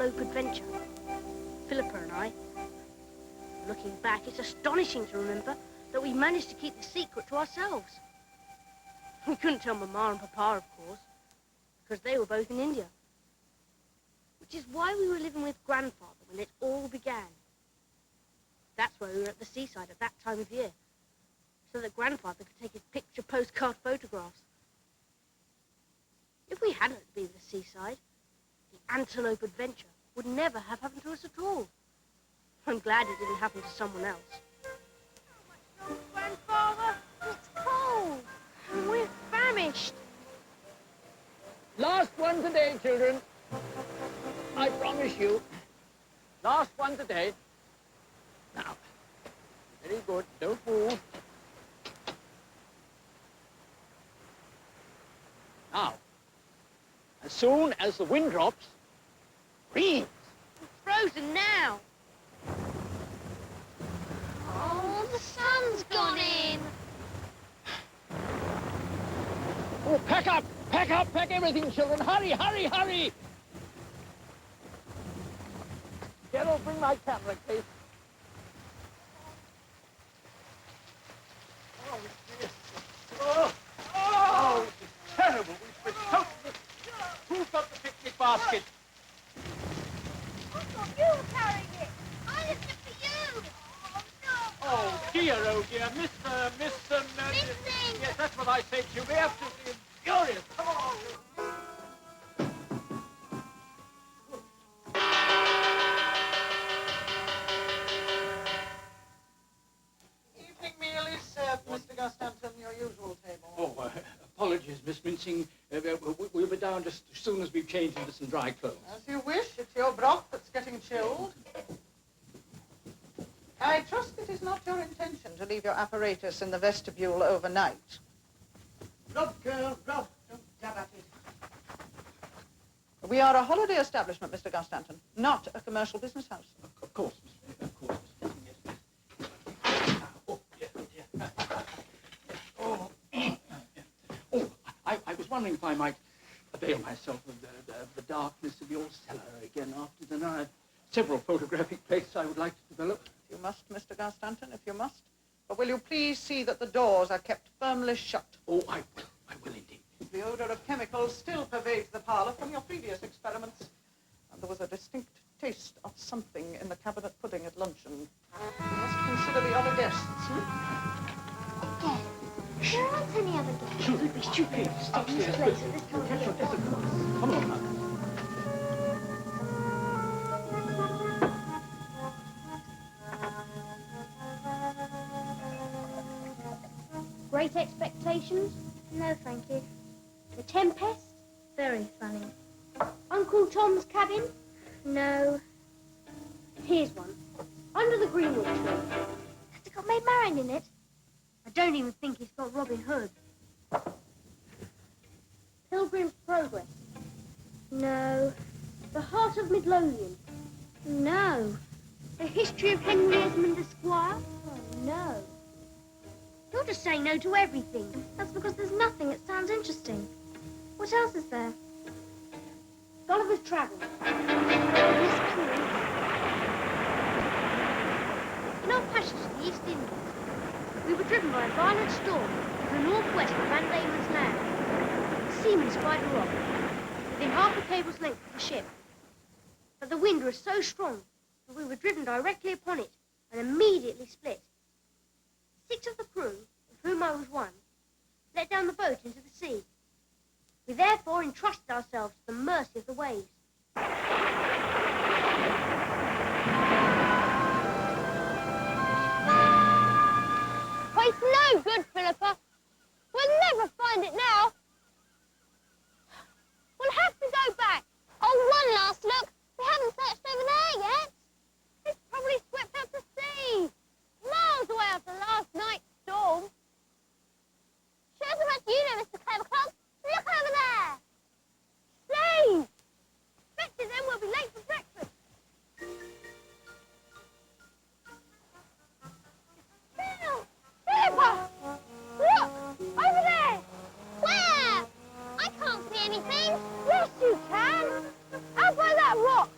Antelope adventure. Philippa and I. Looking back, it's astonishing to remember that we managed to keep the secret to ourselves. We couldn't tell Mama and Papa, of course, because they were both in India. Which is why we were living with Grandfather when it all began. That's why we were at the seaside at that time of year, so that Grandfather could take his picture postcard photographs. If we hadn't been at the seaside, the Antelope adventure would never have happened to us at all. I'm glad it didn't happen to someone else. Grandfather, it's cold. And we're famished. Last one today, children. I promise you. Last one today. Now, very good. Don't move. Now, as soon as the wind drops, freeze. We're frozen now. Oh, the sun's gone in. Oh, pack up, pack everything, children. Hurry, hurry, hurry. Gerald, bring my camera case. Oh, dear. Oh, this is terrible. We've been soaked to the... Who's got the picnic basket? I thought you were carrying it. I left it for you. Oh, no. Oh, dear, Miss... Missing. Yes, that's what I said to you. We're absolutely furious. Come on. Evening meal is served, Mr. Gustanton, your usual table. Oh, apologies, Miss Mincing. We'll be down just as soon as we've changed into some dry clothes. As you wish. It's your broth that's getting chilled. I trust it is not your intention to leave your apparatus in the vestibule overnight. Rob, girl, Rob, don't dab at it. We are a holiday establishment, Mr. Gustanton, not a commercial business house. Of course, Miss Mincing, yes. Oh, dear. Oh, I was wondering if I might avail myself of the darkness of your cellar again after dinner. I have several photographic plates I would like to develop. You must, Mr. Gustanton, if you must. But will you please see that the doors are kept firmly shut? Oh, I will indeed. The odor of chemicals still pervades the parlor from your previous experiments. And there was a distinct taste of something in the cabinet pudding at luncheon. You must consider the other guests, Dad, there aren't any other guests. It would be stupid to stay in this place at this time of year. Come on, now. Great expectations? No, thank you. The Tempest? Very funny. Uncle Tom's Cabin? No. Here's one. Under the greenwood tree. Has it got Maid Marian in it? I don't even think it's got Robin Hood. Pilgrim's Progress. No. The Heart of Midlothian. No. The History of Henry Esmond Esquire. Oh, no. You're just saying no to everything. That's because there's nothing that sounds interesting. What else is there? Gulliver's Travels. Miss Pooh. In our passage to the East Indies, we were driven by a violent storm to the northwest of Van Diemen's Land. The seamen spied a rock, within half a cable's length of the ship. But the wind was so strong that we were driven directly upon it and immediately split. 6 of the crew, of whom I was one, let down the boat into the sea. We therefore entrusted ourselves to the mercy of the waves. Oh, it's no good, Philippa. We'll never find it now. We'll have to go back. Oh, one last look. We haven't searched over there yet. It's probably swept out to sea. Miles away after last night's storm. Show us how much you know, Mr. Cleverclub. Look over there. Slaves! Fetch it then, we'll be late for breakfast. Phil! Philippa! Look! Over there! Where? I can't see anything. Yes, you can. Out by that rock.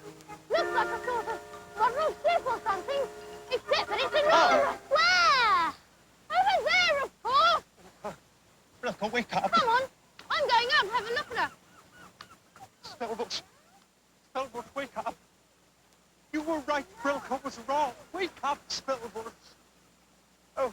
Brilka, wake up. Come on. I'm going out and have a look at her. Spellbush. Spellbush, wake up. You were right, Brilka was wrong. Wake up, Spellbush. Oh.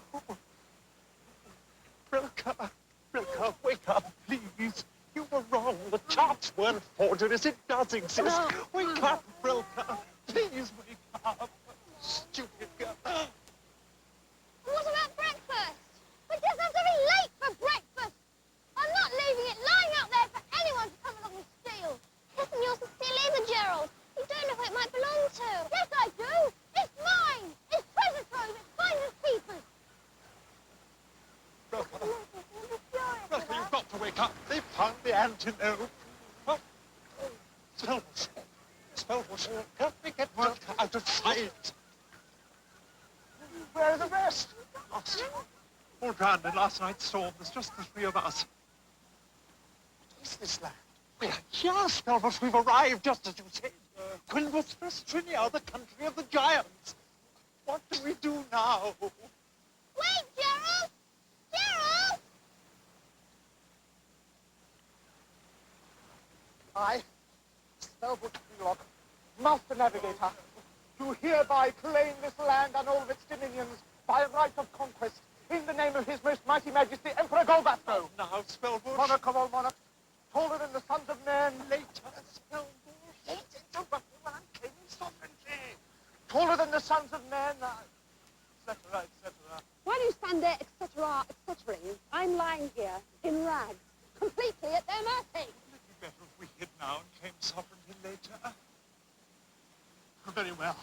Brilka, Brilka, wake up, please. You were wrong. The charts weren't forgeries. It does exist. Wake up, Brilka. Please wake up. Stupid girl. What about breakfast? We just have to be late for breakfast. I'm not leaving it lying out there for anyone to come along and steal. It isn't yours to steal either, Gerald. You don't know who it might belong to. Yes, I do. It's mine. It's treasure trove. It's finders keepers. Brilka, Brilka, you've got to wake up. They found the antelope. Oh. Spellbush. Spellbush, help me get Brilka out of sight. Where are the rest? Lost. All drowned in last night's storm. There's just the three of us. What is this land? We are here, Spellbush. We've arrived just as you said. Quinvus Vestrinia, the country of the giants. What do we do now? Wait, Gerald! Gerald! I, Spellbush Wheelock, Master Navigator, do hereby claim this land and all of its dominions by right of conquest in the name of His Most Mighty Majesty Emperor Golbastro. Now, Spellbush. Monarch of all monarchs, taller than the sons of men. Later, Spellbush. Later, interrupt me when I'm claiming sovereignty. Taller than the sons of men, etc., etc. While you stand there, etc., etc., I'm lying here in rags, completely at their mercy. Would it be better if we hid now and claim sovereignty later? Very well.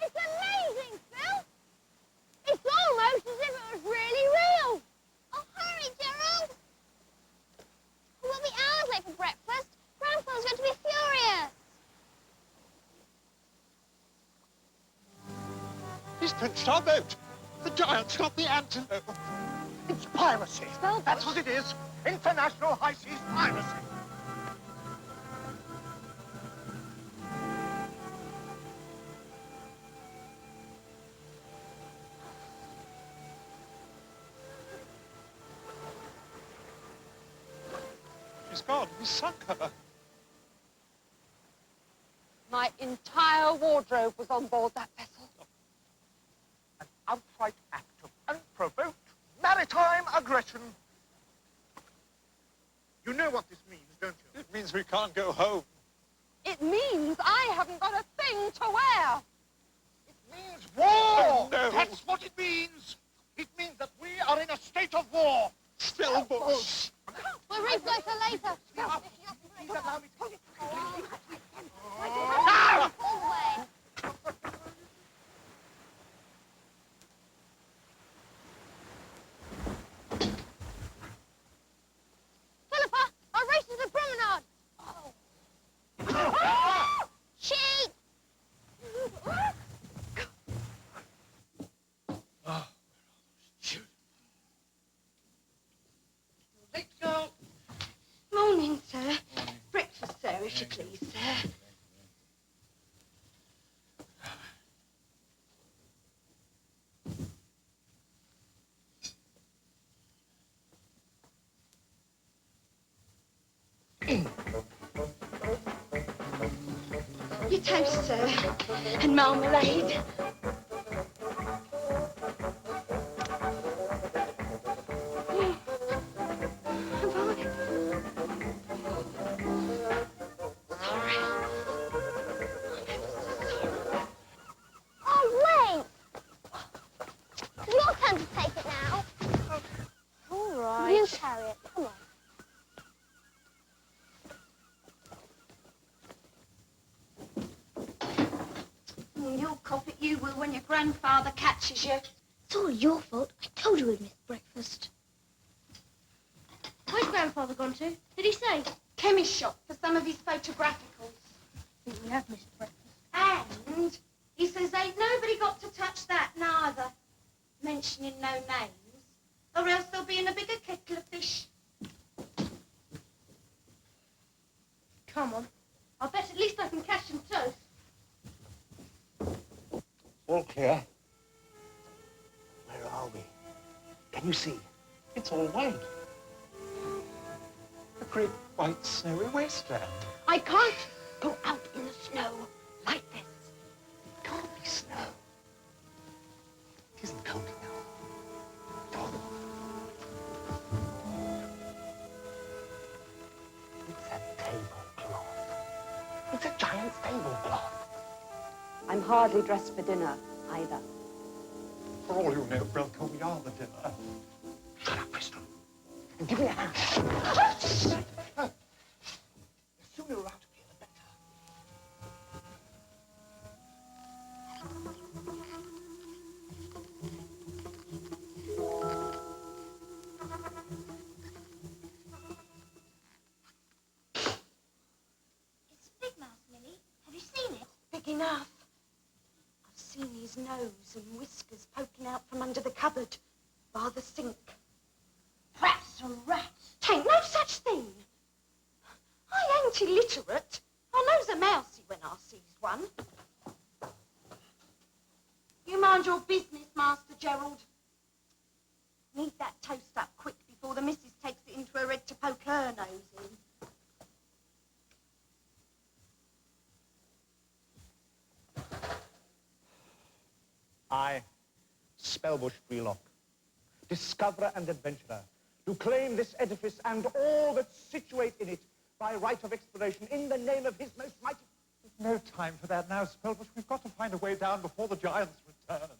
It's amazing, Phil! It's almost as if it was really real! Oh, hurry, Gerald! We'll be hours late for breakfast. Grandpa's going to be furious. He's pinched our boat. The giant's got the antelope. It's piracy. Spellbush. That's what it is. International high seas piracy. She's gone. We sunk her. My entire wardrobe was on board that vessel. An outright act of unprovoked maritime aggression. You know what this means, don't you? It means we can't go home. It means I haven't got a thing to wear. It means war! Oh, no. That's what it means! It means that we are in a state of war! Spellbush! We'll replay for later. Please allow me to... All the way. Philippa, our race is the promenade. Oh. Cheat! Morning, sir. Breakfast, sir, if you please, sir. Your toast, sir, and marmalade. Oh, wait! It's your turn to take it now. All right. You carry it. Come on. You'll cop it, you will, when your grandfather catches you. It's all your fault. I told you we'd missed breakfast. Where's Grandfather gone to? Did he say? Chemist shop for some of his photographicals. I think we have missed breakfast. And he says ain't nobody got to touch that neither, mentioning no names, or else there'll be in a bigger kettle of fish. Come on. I'll bet at least I can catch some toast. All clear. Where are we? Can you see? It's all white. A great white snowy wasteland. I can't go out in the snow like this. It can't be snow. It isn't cold enough. Oh. It's a tablecloth. It's a giant tablecloth. I'm hardly dressed for dinner, either. For all you know, Brilko, we are the dinner. Shut up, Bristol. And give me a hand. The sooner we're out of here, the better. It's a big mouse, Lily. Have you seen it? Big enough. I've seen his nose and whiskers poking out from under the cupboard, bar the sink. Perhaps a rat. Tain't no such thing. I ain't illiterate. I knows a mousey when I sees one. You mind your business, Master Gerald. Need that toast up quick before the missus takes it into her head to poke her nose in. I, Spellbush Freelock, discoverer and adventurer, do claim this edifice and all that's situate in it by right of exploration in the name of his most mighty... There's no time for that now, Spellbush. We've got to find a way down before the giants return.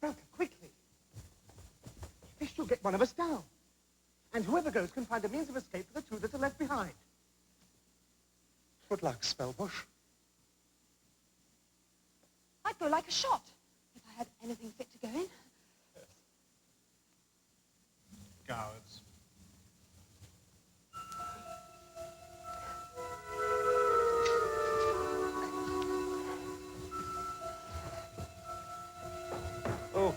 Welcome, quickly. This will get one of us down. And whoever goes can find a means of escape for the two that are left behind. Good luck, Spellbush. I'd go like a shot if I had anything fit to go in. Cowards. Oh.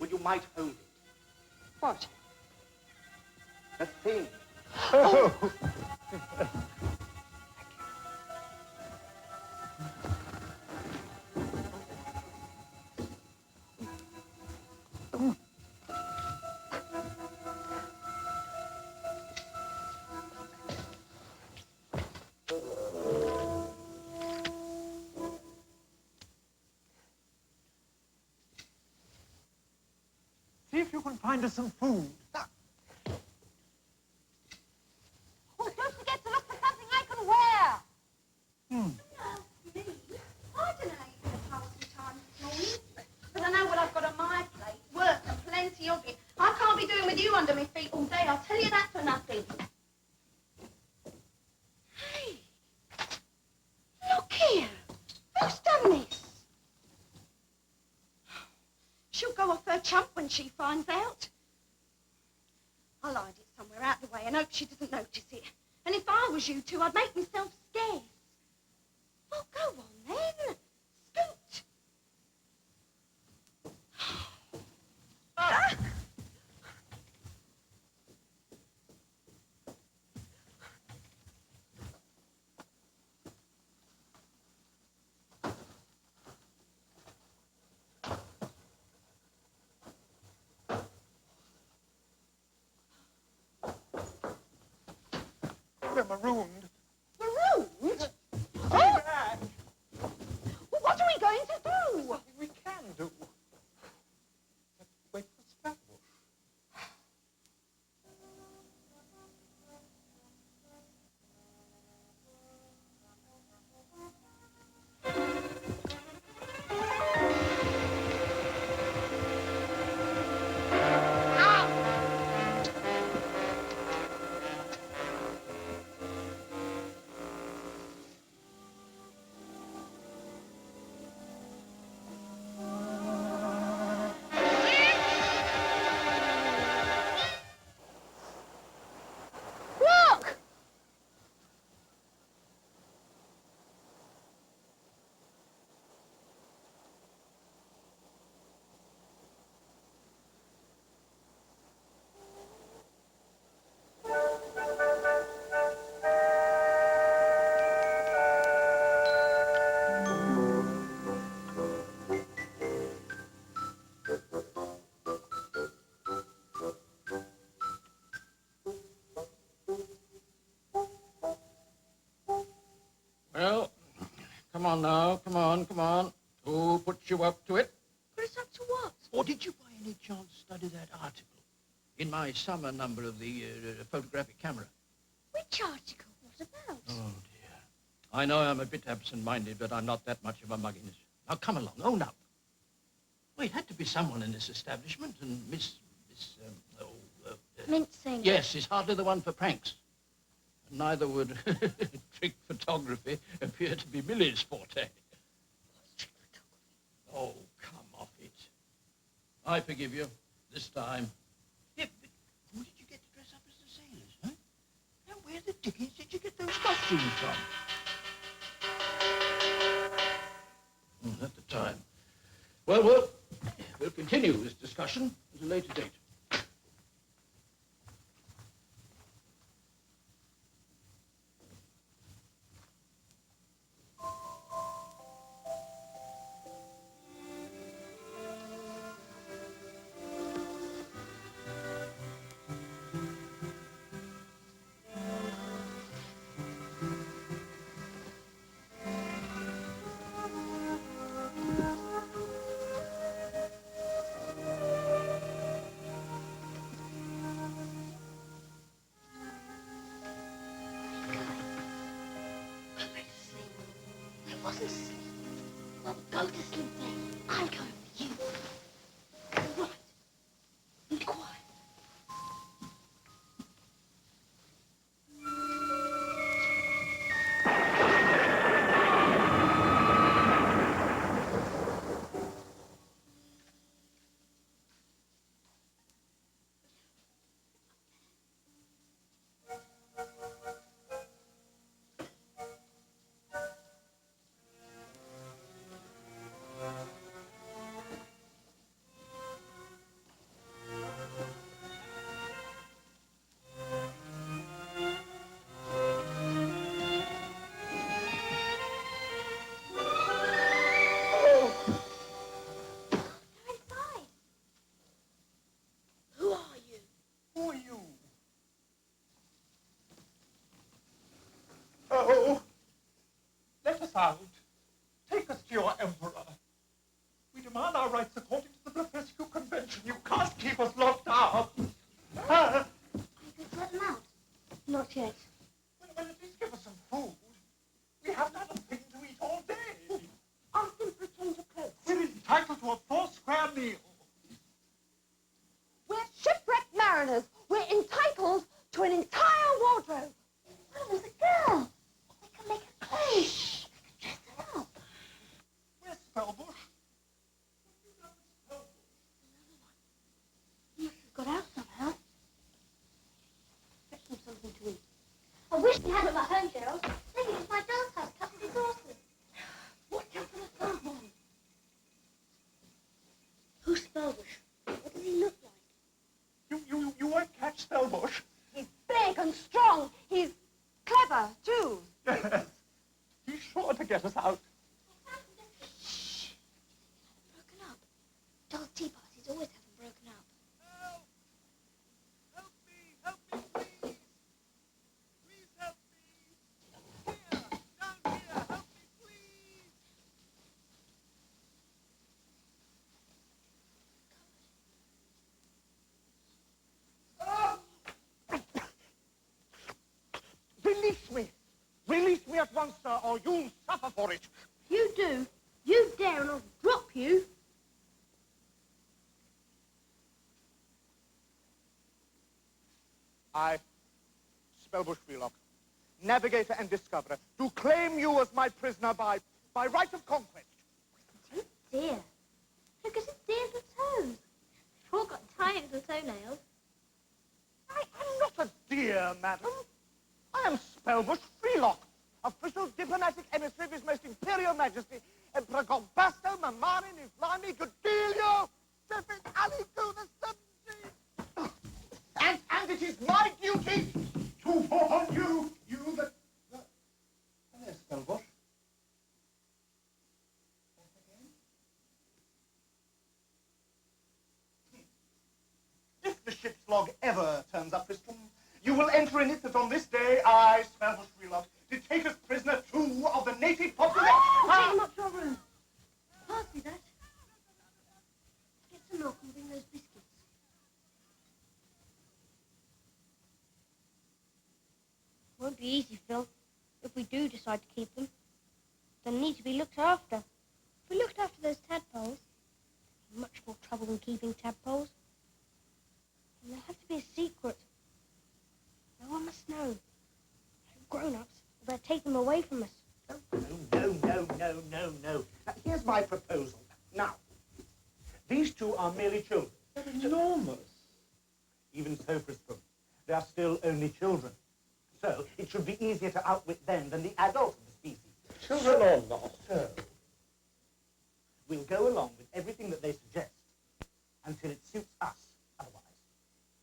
Would you might hold it? What? A thing. Oh. See if you can find us some food. Oh, don't forget to look for something I can wear. Me? I don't know how you're going to pass some time this morning. But I know what I've got on my plate. Work and plenty of it. I can't be doing with you under my feet all day. I'll tell you that for nothing. Hey, look here. Who's done this? She'll go off her chump when she finds out. I'll hide it somewhere out of the way and hope she doesn't notice it. And if I was you two, I'd make myself scarce. Well, go on then. Scoot. Ah! We're marooned. Marooned? Stay back. Well, what are we going to do? Nothing we can do. Let's wait for Spellbush. Well, come on now, come on, come on. Who put you up to it? Put us up to what? Or did you by any chance study that article in my summer number of the photographic camera? Which article? What about? Oh, dear. I know I'm a bit absent-minded, but I'm not that much of a mugginess. Now, come along, own up. Well, it had to be someone in this establishment, and Mincing. Yes, is hardly the one for pranks. Neither would trick photography appear to be Millie's forte. What's trick photography? Oh, come off it. I forgive you, this time. Yeah, but who did you get to dress up as the sailors, huh? Now, where the dickens did you get those costumes from? At the time. Well, we'll continue this discussion at a later date. I wasn't asleep. Well, go to sleep then. I'll go for you. Right. Be quiet. Oh, let us out. Take us to your emperor. We demand our rights according to the Professional Convention. You can't keep us locked up. I could let them out. Not yet. Well, at least give us some food. We haven't had a thing to eat all day. Ask them for a change of clothes. We're entitled to a 4-square meal. We're shipwrecked mariners. We're entitled to an entire wardrobe. Well, there's a girl. We can make her clothes. We can dress her up. Where's Spellbush? He must have got out somehow. Fetch them something to eat. I wish we had it at home, Gerald. They could use my doll's house cut to resources. Watch out for the phone. Who's Spellbush? What does he look like? You won't catch Spellbush. He's big and strong. He's clever, too. Yes. He's sure to get us out. Shh. Broken up. Doll's tea parties always have them broken up. Help! Help me! Help me, please! Please help me! Here! Down here! Help me, please! Release me! Release me at once, sir, or you'll suffer for it. You do. You dare and I'll drop you. I, Spellbush Wheelock, navigator and discoverer, do claim you as my prisoner by right of conquest. Oh dear. Look at his dear little toes. They've all got tiny little toenails. I am not a dear, madam. I am Spellbush Freelock, official diplomatic emissary of His Most Imperial Majesty, Emperor Gombasto Mamani Niflami Godilio, Sefit Ali the 17th. And it is my duty to warn you, that... Hello, Spellbush. If the ship's log ever turns up, Tristram, you will enter in it that on this day I, Spellbush Wheelock, to take as prisoner 2 of the native population. We'll take them up to our room. Pass me that. Get some milk and bring those biscuits. Won't be easy, Phil. If we do decide to keep them, they'll need to be looked after. If we looked after those tadpoles, much more trouble than keeping tadpoles. And there'll have to be a secret. No one must know. Grown-ups, they'll take them away from us. No. Here's my proposal. Now, these 2 are merely children. They're enormous. Even so, Crispin, they are still only children. So it should be easier to outwit them than the adult of the species. Children or not. So, we'll go along with everything that they suggest until it suits us otherwise.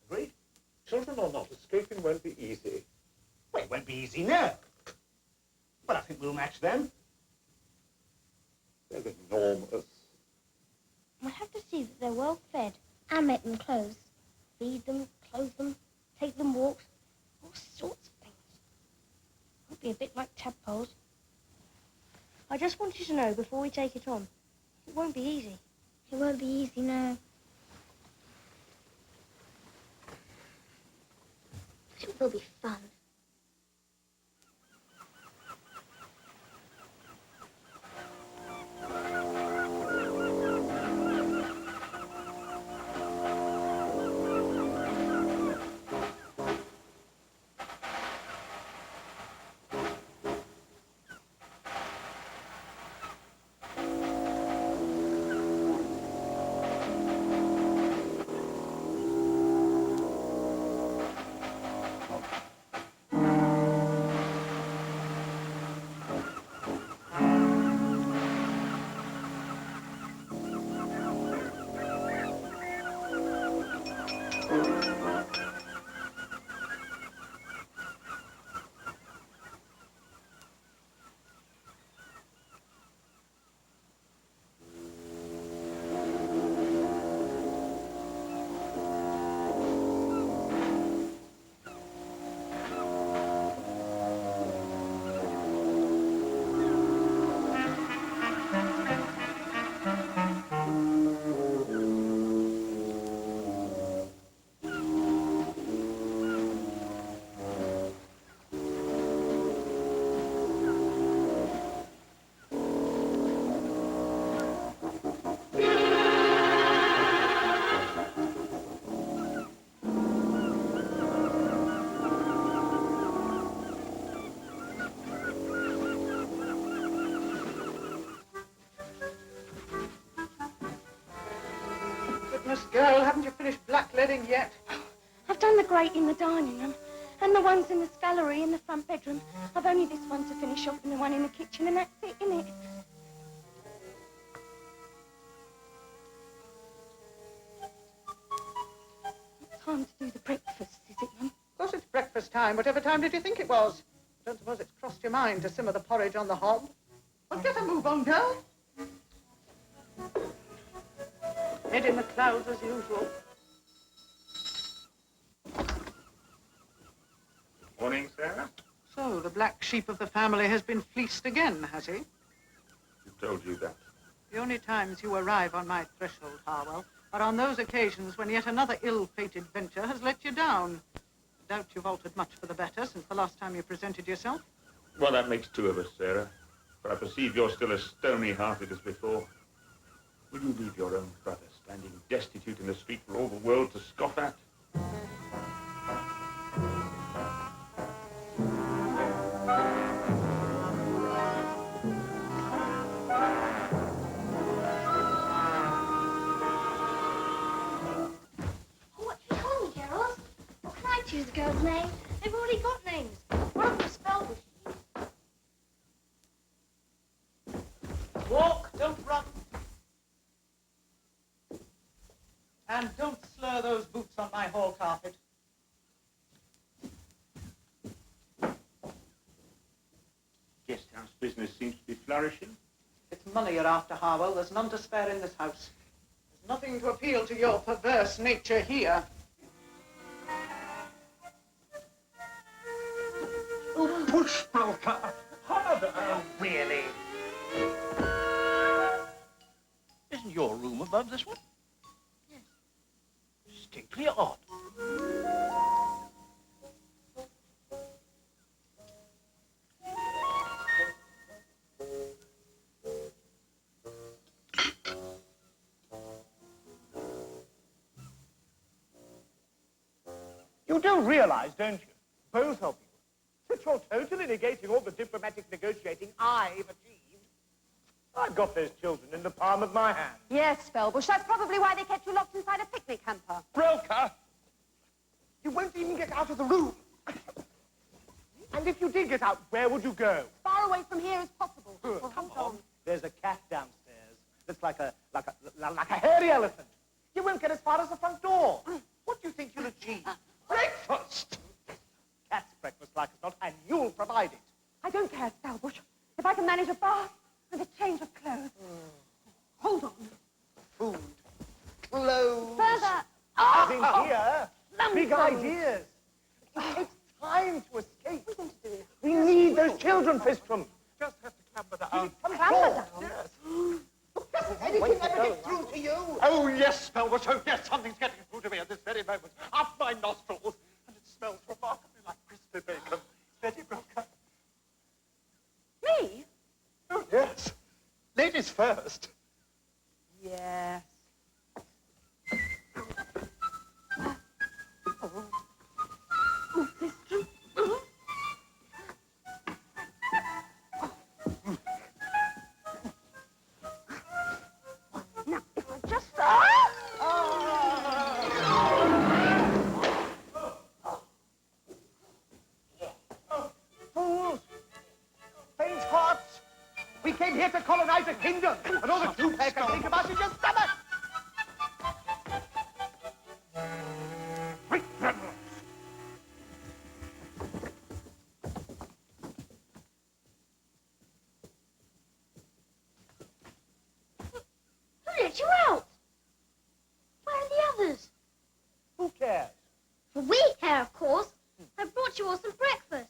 Agreed? Children or not, escaping won't be easy. Well, it won't be easy, no. But I think we'll match them. They're enormous. We'll have to see that they're well fed and make them clothes. Feed them, clothe them, take them walks, all sorts of things. Won't be a bit like tadpoles. I just want you to know before we take it on, it won't be easy. It won't be easy, no. But it will be fun. Girl, haven't you finished blackleading yet? I've done the grate in the dining room and the ones in the scullery in the front bedroom. I've only this one to finish off and the one in the kitchen, and that's it, innit? It's time to do the breakfast, is it, Mum? Of course it's breakfast time. Whatever time did you think it was? I don't suppose it's crossed your mind to simmer the porridge on the hob. Well, get a move on, girl. Head in the clouds as usual. Morning, Sarah. So, the black sheep of the family has been fleeced again, has he? Who told you that? The only times you arrive on my threshold, Harwell, are on those occasions when yet another ill-fated venture has let you down. I doubt you've altered much for the better since the last time you presented yourself. Well, that makes 2 of us, Sarah. But I perceive you're still as stony-hearted as before. Will you leave your own brother standing destitute in the street for all the world to scoff at? What do you call me, girls? What can I choose a girl's name? They've already got names. One of them spelled with Walk, don't run. And don't slur those boots on my hall carpet. Guest house business seems to be flourishing. It's money you're after, Harwell. There's none to spare in this house. There's nothing to appeal to your perverse nature here. Oh, Spelker! Harder, really? Isn't your room above this one? Yes. Distinctly odd. You do realize, don't you, both of you, that you're totally negating all the diplomatic negotiating I've achieved? I've got those children in the palm of my hand. Yes, Spellbush. That's probably why they kept you locked inside a picnic hamper. Broker, you won't even get out of the room. And if you did get out, where would you go? As far away from here as possible. Good. Well, Come hold on. There's a cat downstairs that's like a hairy elephant. You won't get as far as the front door. What do you think you'll achieve? Breakfast! Cat's breakfast like as not, and you'll provide it. I don't care, Spellbush. If I can manage a bath and a change of clothes. Hold on. Food. Clothes. Further. As in here, big Lump-ums. ideas. It takes time to escape. What are we going to do now? We need those children, Fistrum. Just have to clamber down. Clamber down? Yes. Doesn't anything ever get through to you? Oh, yes, Spellbush, oh, yes, something's getting through to me at this very moment. Up my nostrils. And it smells remarkably like crispy bacon. Betty Broker. Me? Oh, yes. Ladies first. Yes. Now, if I just... Fools! Faint hearts! We came here to colonize a kingdom, and all the two-pair can think about is your stomach! Quick, rebels! Who let you out? Where are the others? Who cares? Well, we care, of course. I brought you all some breakfast.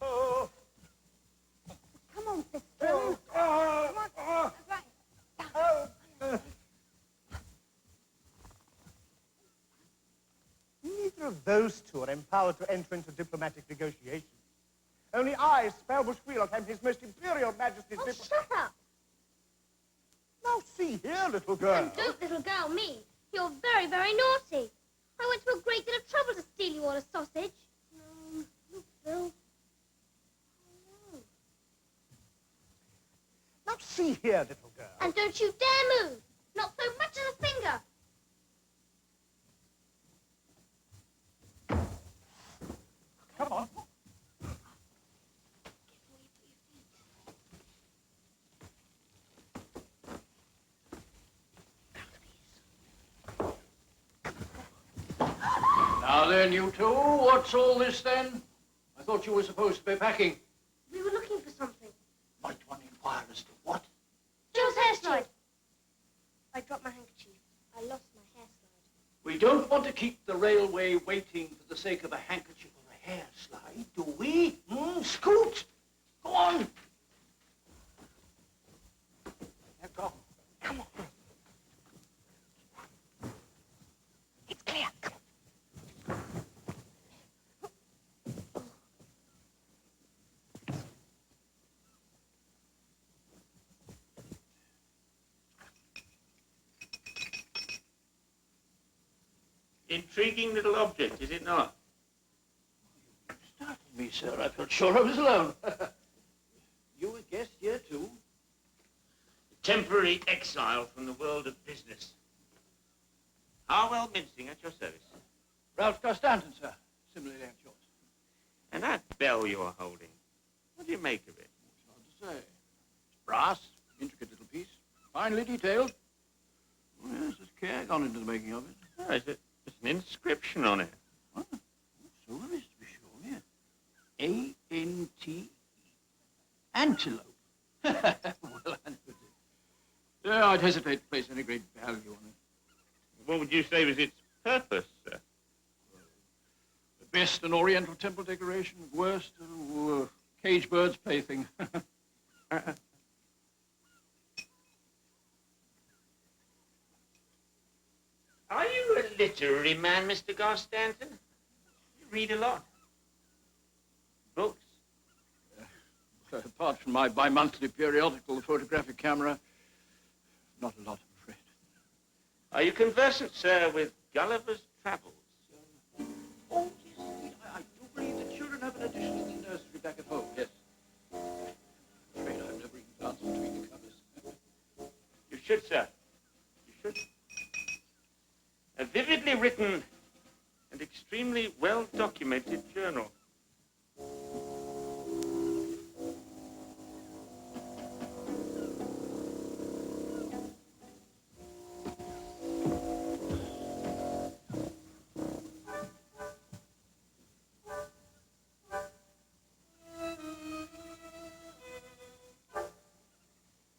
Oh, Come on, Fistrum. Neither of those two are empowered to enter into diplomatic negotiations. Only I, Spellbush Wheelock, am His Most Imperial Majesty's Oh, diplomat. shut up. Now see here, little girl. And don't, little girl, me. You're very, very naughty. I went to a great deal of trouble to steal you all a sausage. No, look, Phil. Oh, Now see here, little girl. no. And don't you dare move. Not so much as a finger. Come on. Now then, you two, what's all this then? I thought you were supposed to be packing. We were looking for something. Might one inquire as to what? Joe's hair slide. I dropped my handkerchief. I lost my hair slide. We don't want to keep the railway waiting for the sake of a handkerchief or a hair slide, do we? Scoot! Go on! Now go. Come on. It's clear. Come on. Intriguing little object, is it not? You startled me, sir. I felt sure I was alone. You a guest here, too? Temporary exile from the world of business. Harwell Mincing at your service. Ralph Costanton, sir. Similarly at yours. And that bell you're holding, what do you make of it? It's hard to say. It's brass, intricate little piece, finely detailed. Oh, yes, there's care gone into the making of it. Oh, there's an inscription on it. Oh, so there is, to be sure, yeah. A-N-T-E. Antelope. Well, I know it. Yeah, I'd hesitate to place any great value on it. What would you say was its purpose, sir? Best, an Oriental temple decoration. Worst, cage bird's plaything. Are you a literary man, Mr. Garstanton? You read a lot. Books? Apart from my bi-monthly periodical, The Photographic Camera, not a lot, I'm afraid. Are you conversant, sir, with Gulliver's Travels? Oh, yes, indeed. I do believe the children have an edition in the nursery back at home, yes. I'm afraid I've never even glanced between the covers. You should, sir. You should. A vividly written and extremely well-documented journal.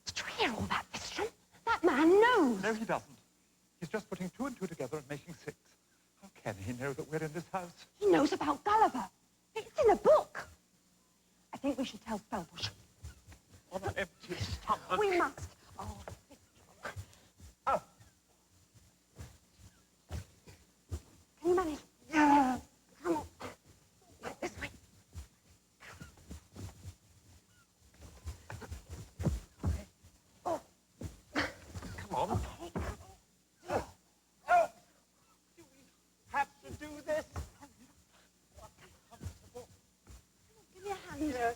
Did you hear all that, Fistram? That man knows. No, he doesn't. He's just putting 2 and 2 together and making 6. How can he know that we're in this house? He knows about Gulliver. It's in a book. I think we should tell Spellbush. On an empty stomach. We must. Oh, Fistram. Oh. Can you manage? Yeah. Come on. This way. Come on. Okay. Oh, do we have to do this? Give me a hand. Yes.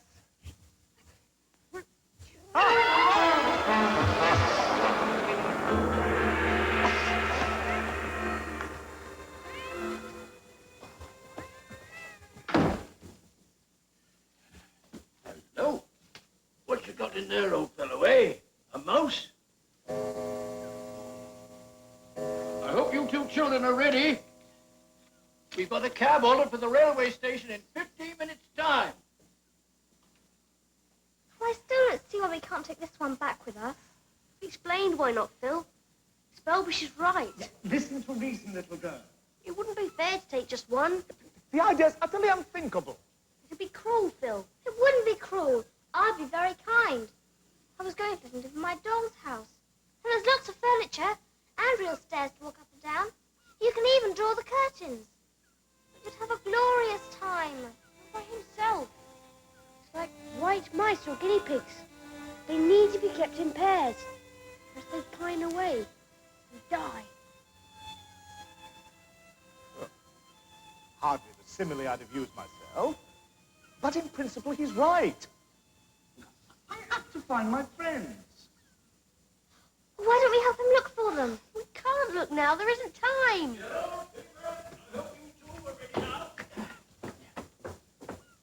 Hello? What you got in there, old fellow, eh? A mouse? I hope you 2 children are ready. We've got a cab ordered for the railway station in 15 minutes' time. Well, I still don't see why we can't take this one back with us. We explained why not, Phil. Spellbush is right. Listen to reason, little girl. It wouldn't be fair to take just one. The idea's utterly unthinkable. It'd be cruel, Phil. It wouldn't be cruel. I'd be very kind. I was going to let him live in my doll's house. And there's lots of furniture and real stairs to walk up and down. You can even draw the curtains. You'd have a glorious time by himself. It's like white mice or guinea pigs. They need to be kept in pairs, or else they pine away and die. Hardly the simile I'd have used myself. But in principle, he's right. I have to find my friends. Why don't we help him look for them? We can't look now. There isn't time.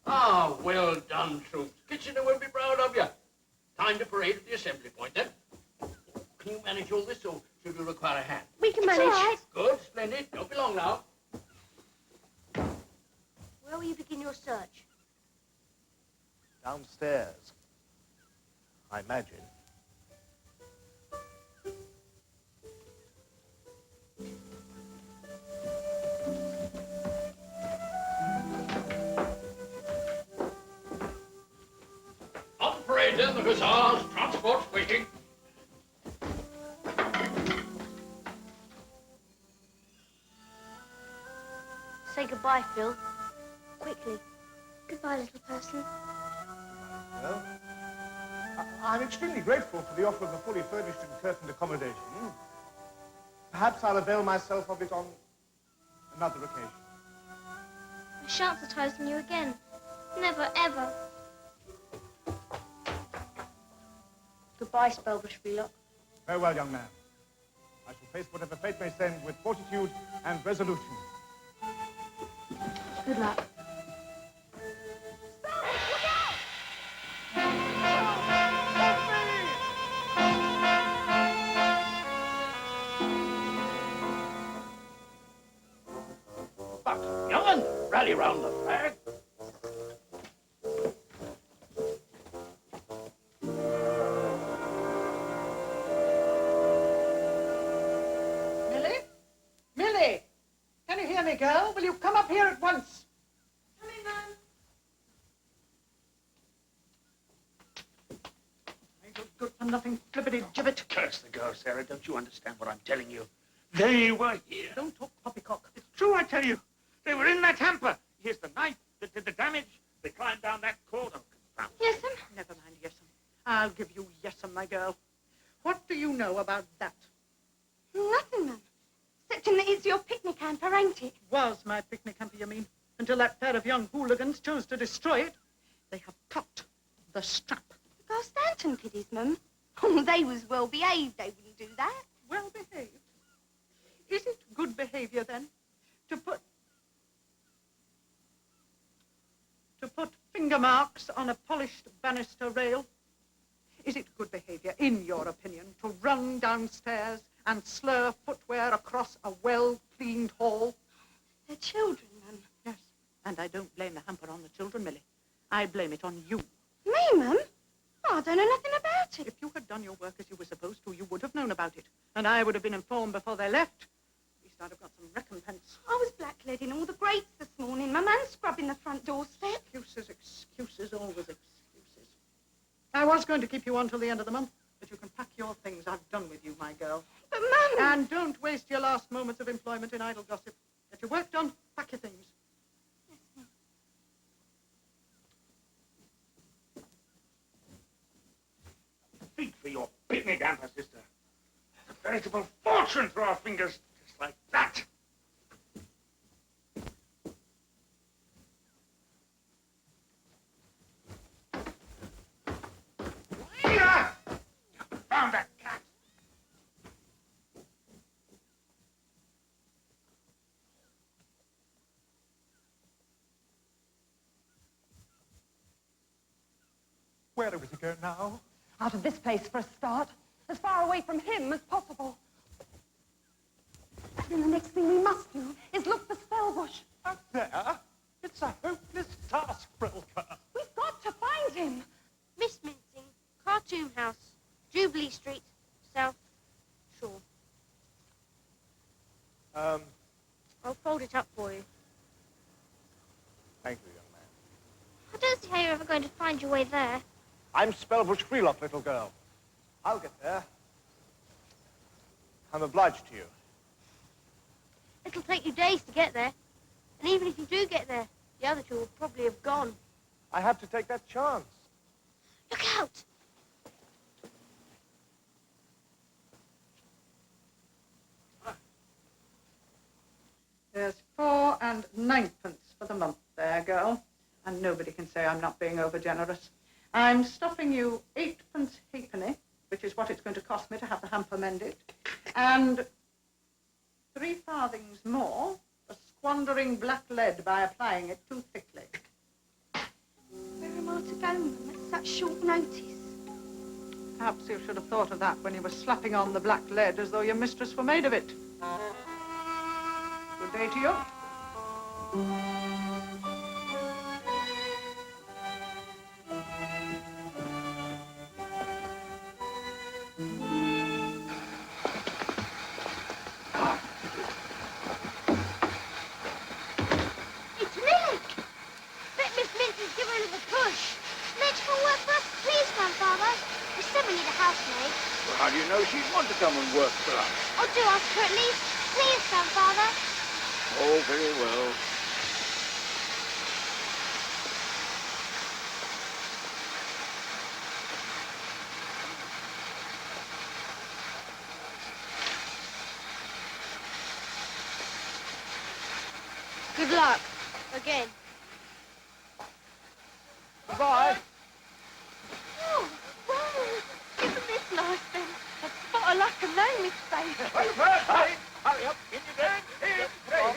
Ah, well done, troops. Kitchener will be proud of you. Time to parade at the assembly point, then. Can you manage all this, or should we require a hand? We can It's manage. all right. Good, splendid. Don't be long now. Where will you begin your search? Downstairs, I imagine. On parade, then, the hussars. Transport's waiting. Say goodbye, Phil. Quickly. Goodbye, little person. Well, I'm extremely grateful for the offer of a fully furnished and curtained accommodation. Perhaps I'll avail myself of it on another occasion. I shan't surprise you again. Never, ever. Goodbye, Spellbush Wheelock. Farewell, young man. I shall face whatever fate may send with fortitude and resolution. Good luck. But, young'un, rally round the flag. Millie? Millie! Can you hear me, girl? Will you come up here at once? come-nothing flippity-gibbet. Curse the girl, Sarah. Don't you understand what I'm telling you? They were here. Don't talk poppycock. It's true, I tell you. They were in that hamper. Here's the knife that did the damage. They climbed down that cord. Oh, confound it. Yes'm? Never mind, Yes'm. I'll give you Yes'm, my girl. What do you know about that? Nothing, Mum. Excepting that it's your picnic hamper, ain't it? Was my picnic hamper, you mean? Until that pair of young hooligans chose to destroy it. They have cut the strap. The Gar Stanton kiddies, Mum. Oh, they was well behaved. They wouldn't do that. Well behaved. Is it good behavior, then, to put finger marks on a polished banister rail? Is it good behavior, in your opinion, to run downstairs and slur footwear across a well-cleaned hall? They're children, Mum. Yes, and I don't blame the hamper on the children, Millie. I blame it on you. Me, Mum? Oh, I don't know nothing about it. If you had done your work as you were supposed to, you would have known about it. And I would have been informed before they left. At least I'd have got some recompense. I was blackleading all the grates this morning, Mum, and scrubbing the front doorstep. Excuses, always excuses. I was going to keep you on till the end of the month, but you can pack your things. I've done with you, my girl. But, Mum... And don't waste your last moments of employment in idle gossip. Get your work done, pack your things. Yes, Mum. Feet for your picnic hamper, sister. A veritable fortune through our fingers, just like that. Yeah! Found that cat. Where do we go now? Out of this place for a start. As far away from him as possible. And then the next thing we must do is look for Spellbush. Out there? It's a hopeless task, Brilker. We've got to find him. Miss Mincing, Cartoon House, Jubilee Street, South Shore. I'll fold it up for you. Thank you, young man. I don't see how you're ever going to find your way there. I'm Spellbush Freelock, little girl. I'll get there. I'm obliged to you. It'll take you days to get there. And even if you do get there, the other two will probably have gone. I have to take that chance. Look out! There's 4 9 for the month there, girl. And nobody can say I'm not being over-generous. I'm stopping you 8 halfpenny, which is what it's going to cost me to have the hamper mended, and 3 farthings more for squandering black lead by applying it too thickly. Where am I to go, Mum, at such short notice? Perhaps you should have thought of that when you were slapping on the black lead as though your mistress were made of it. Good day to you. It's Millie! Bet Miss Mincing's given her a little push. Electrical work for us, please, Grandfather. We said we need a housemaid. Well, how do you know she'd want to come and work for us? Oh, do ask her at least. Please, Grandfather. Oh, very well. Good luck. Again. Goodbye. Oh, wow. Isn't this nice, then? A spot of luck and no mistake. Hurry up. In you go. Here, play.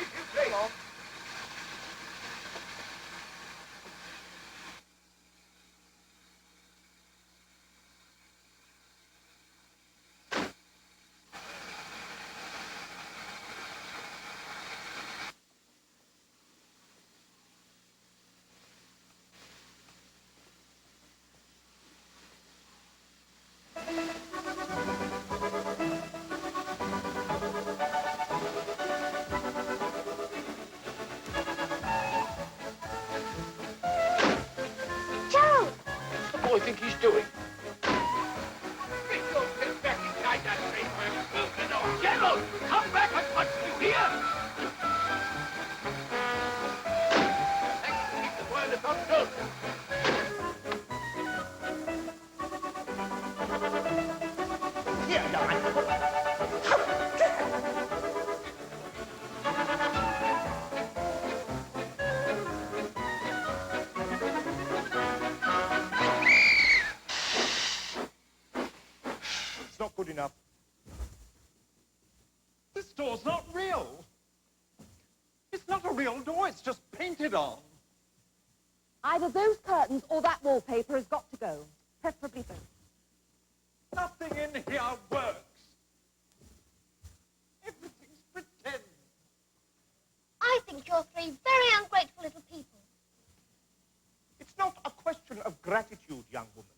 Gerald! What's the boy think he's doing? good enough. This door's not real. It's not a real door, it's just painted on. Either those curtains or that wallpaper has got to go. Preferably both. Nothing in here works. Everything's pretend. I think you're three very ungrateful little people. It's not a question of gratitude, young woman.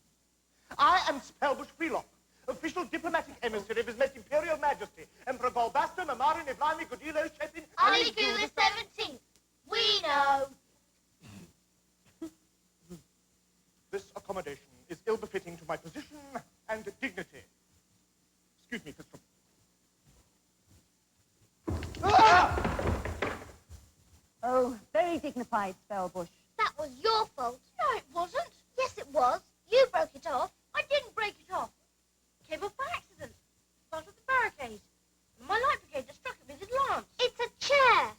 I am Spellbush Freelock, official diplomatic emissary of His Most Imperial Majesty, Emperor Golbasta, Mamarin, Evlami, Godilo, Shepin, Ali Gu the 17th. We know. This accommodation is ill-befitting to my position and dignity. Excuse me, Fistrum. Ah! Oh, very dignified, Spellbush. That was your fault. No, it wasn't. Yes, it was. You broke it off. I didn't break it off. It came off by accident. Part of the barricade. And my light brigade just struck it with his lance. It's a chair.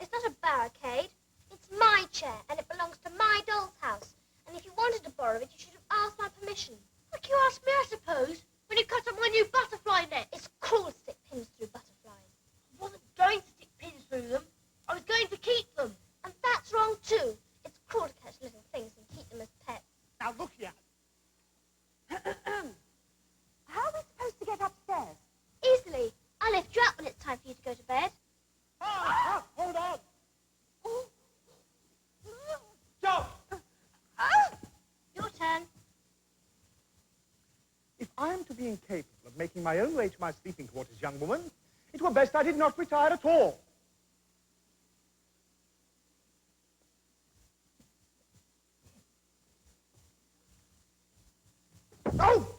It's not a barricade. It's my chair, and it belongs to my doll's house. And if you wanted to borrow it, you should have asked my permission. Like you asked me, I suppose, when you cut up my new butterfly net. It's cruel to stick pins through butterflies. I wasn't going to stick pins through them. I was going to keep them. And that's wrong, too. It's cruel to catch little things and keep them as pets. Now look here. How are we supposed to get upstairs? Easily. I'll lift you up when it's time for you to go to bed. Hold on. Jump! Your turn. If I am to be incapable of making my own way to my sleeping quarters, young woman, it were best I did not retire at all. Oh!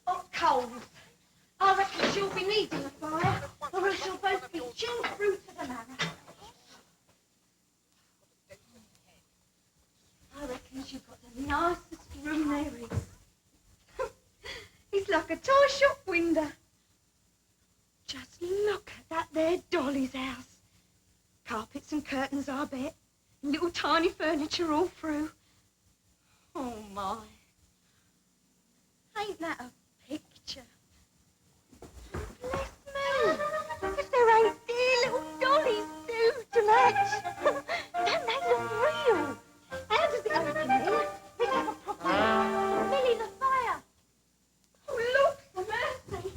Oh, coals. I reckon she'll be needing a fire, or else she'll both be chilled through to the marrow. I reckon you've got the nicest room there is. It's like a tall shop window. Just look at that there Dolly's house. Carpets and curtains, I bet. Little tiny furniture all through. Oh, my. Ain't that a picture? Bless me. If there ain't dear little Dollies too to match. Don't they look real? How does it open in? Let's have a proper Millie, the fire. Oh, look, for mercy.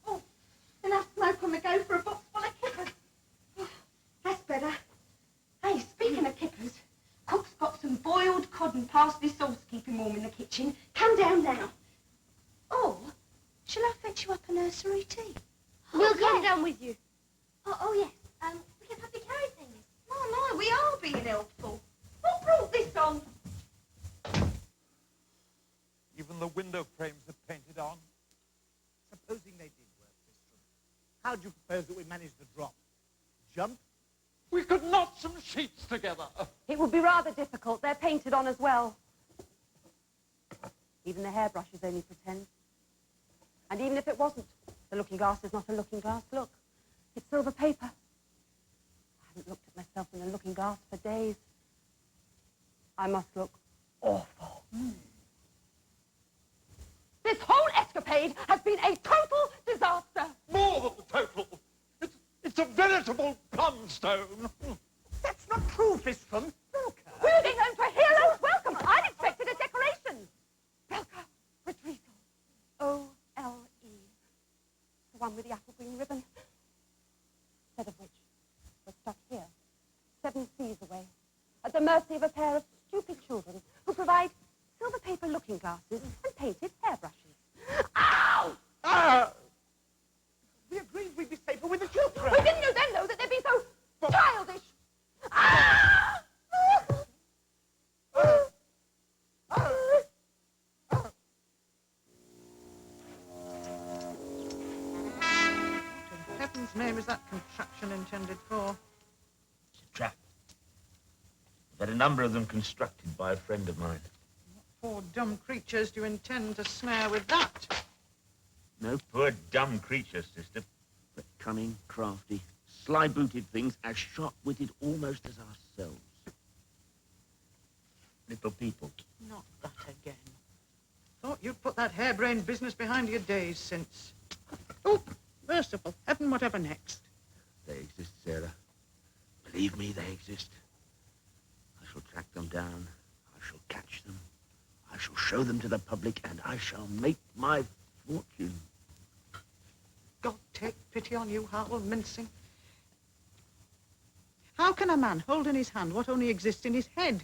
Oh, enough smoke on the go for a box full of kippers. Oh, that's better. Hey, speaking of kippers, Cook's got some boiled cod and parsley sauce keeping warm in the kitchen. Come down now. Or, shall I fetch you up a nursery tea? We'll come down with you. Oh, yes. We can probably carry things. My, we are being helpful. What brought this on? Even the window frames are painted on. Supposing they did work, Fistrum, how do you propose that we manage the drop? Jump? We could knot some sheets together. It would be rather difficult. They're painted on as well. Even the hairbrushes only pretend. And even if it wasn't, the looking glass is not a looking glass. Look, it's silver paper. I haven't looked at myself in a looking glass for days. I must look awful. This whole escapade has been a total disaster. More than total. It's a veritable plumstone. That's not true, Fistrum. Belka. We're going home to a hero's welcome. I'd expected a decoration. Belka, Retrieval. O-L-E. The one with the apple green ribbon. Instead of which we're stuck here, 7 seas away, at the mercy of a pair of stupid children who provide silver paper looking glasses and painted hairbrushes. Ow! Ah! We agreed we'd be safer with the children. We didn't know then, though, that they'd be so childish. Ah! What in heaven's name is that contraption intended for? It's a trap. I've had a number of them constructed by a friend of mine. What poor dumb creatures do you intend to snare with that? No poor dumb creatures, sister, but cunning, crafty, sly-booted things as sharp-witted almost as our yourselves. Little people. Not that again. Thought you'd put that harebrained business behind your days since. Oh, merciful heaven, whatever next? They exist, Sarah. Believe me, they exist. I shall track them down. I shall catch them. I shall show them to the public, and I shall make my fortune. God take pity on you, Howell, mincing. How can a man hold in his hand what only exists in his head?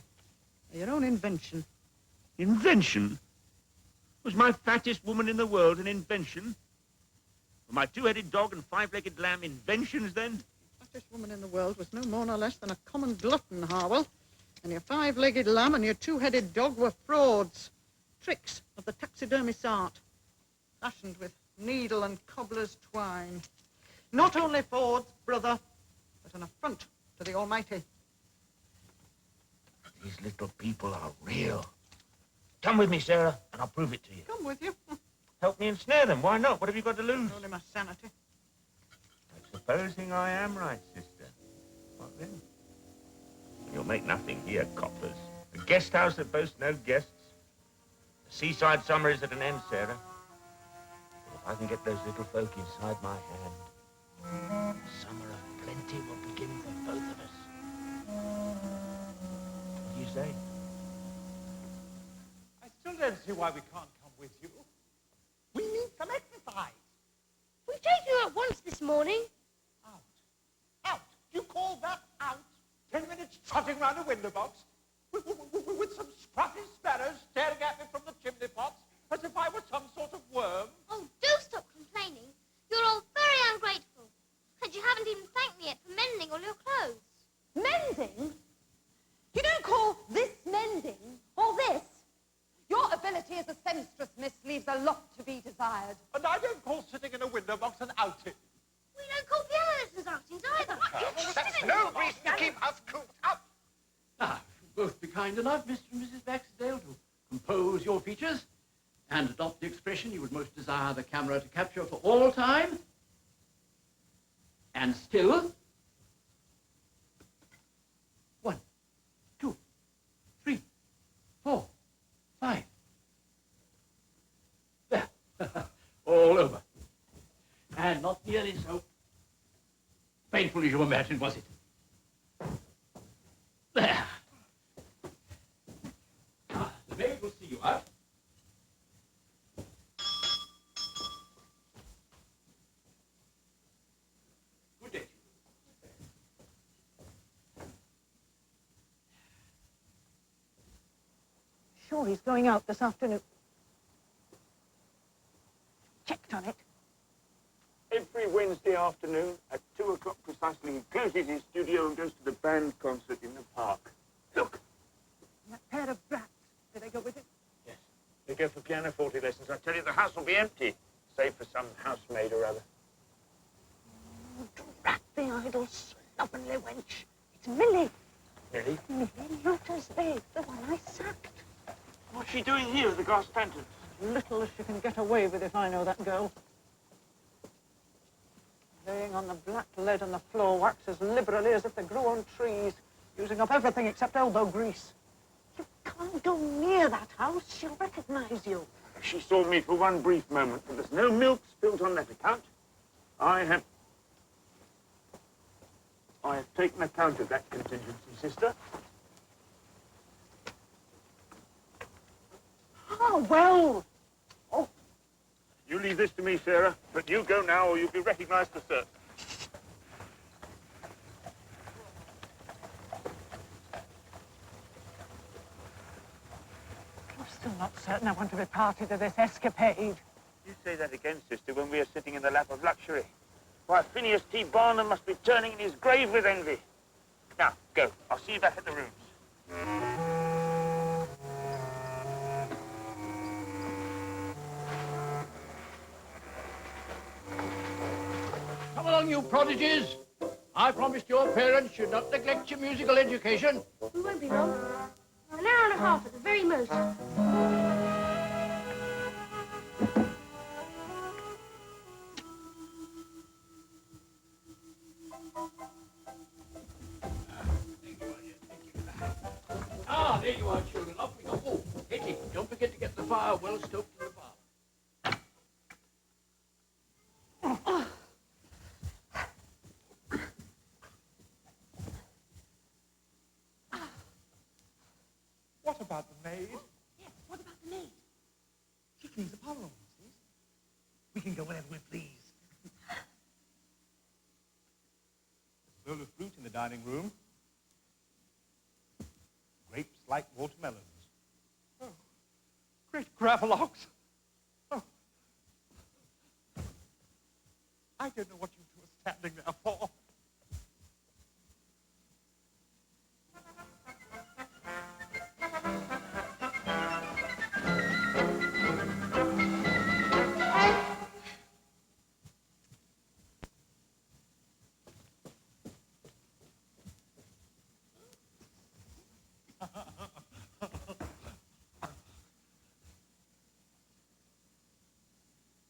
Your own invention. Invention? Was my fattest woman in the world an invention? Were my two-headed dog and five-legged lamb inventions, then? The fattest woman in the world was no more nor less than a common glutton, Harwell. And your five-legged lamb and your two-headed dog were frauds. Tricks of the taxidermist's art. Fashioned with needle and cobbler's twine. Not only frauds, brother, but an affront to the Almighty. These little people are real. Come with me, Sarah, and I'll prove it to you. Come with you. Help me ensnare them. Why not? What have you got to lose? Only my sanity. Supposing I am right, sister. What then? You'll make nothing here, coppers. A guest house that boasts no guests. The seaside summer is at an end, Sarah. But if I can get those little folk inside my hand, summer of plenty will begin for both of us. What do you say? I still don't see why we can't come with you. We need some exercise. We've taken you out once this morning. Out. Out. You call that out? 10 minutes trotting round a window box with some scruffy sparrows staring at me from the chimney pots as if I were some sort of worm. Oh, do stop complaining. You're all very ungrateful. And you haven't even thanked me yet for mending all your clothes. Mending? You don't call this mending, or this? Your ability as a seamstress, miss, leaves a lot to be desired. And I don't call sitting in a window box an outing. We don't call piano lessons outings either. That's no reason to keep us cooped up. Ah, both be kind enough, Mr. and Mrs. Baxdale, to compose your features and adopt the expression you would most desire the camera to capture for all time. And still, 1, 2, 3, 4, 5. There, all over. And not nearly so painful as you imagined, was it? There. Now, the maid will see you out. Good day. Sure he's going out this afternoon. Checked on it. Every Wednesday afternoon at 2 o'clock precisely, he closes his studio and goes to the band concert in the park. Look. That pair of brats, did they go with it? Yes. They go for pianoforte lessons. I tell you, the house will be empty, save for some housemaid or other. Oh, drat the idle, slovenly wench. It's Millie. Millie? Millie, not as big, the one I sacked. What's she doing here at the Glass Lantern? Little as she can get away with if I know that girl. Laying on the black lead and the floor wax as liberally as if they grew on trees, using up everything except elbow grease. You can't go near that house. She'll recognize you. She saw me for one brief moment, but there's no milk spilt on that account. I have taken account of that contingency, sister. Oh, well. Oh, You leave this to me, Sarah, but you go now or you'll be recognized for certain. I'm still not certain I want to be party to this escapade. You say that again, sister, when we are sitting in the lap of luxury. Why, Phineas T. Barnum must be turning in his grave with envy. Now, go. I'll see you back at the rooms. Come along, you prodigies. I promised your parents you'd not neglect your musical education. We won't be long. An hour and a half at the very most. There you are, children. Off we go. Oh, Hetty, don't forget to get the fire well stoked in the parlour. What about the maid? Yes, what about the maid? She cleans the parlour, Mrs. We can go whenever we please. A bowl of fruit in the dining room. Grapes like watermelons. Oh, great gravelogs. Oh. I don't know what you two are standing there for.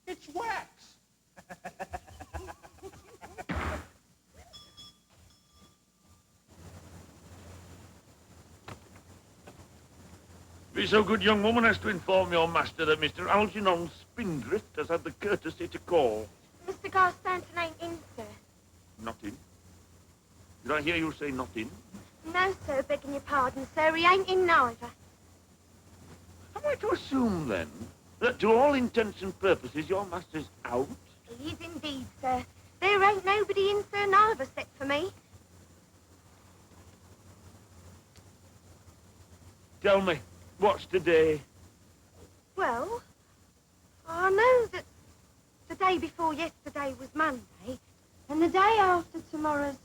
It's wax. Be so good, young woman, as to inform your master that Mr. Algernon Spindrift has had the courtesy to call. Mr. Garstanton ain't in, sir. Not in? Did I hear you say not in? No, sir, begging your pardon, sir. He ain't in neither. Am I to assume, then, that to all intents and purposes your master's out? He is indeed, sir. There ain't nobody in, sir, neither, except for me. Tell me, what's today? Well, I know that the day before yesterday was Monday, and the day after tomorrow's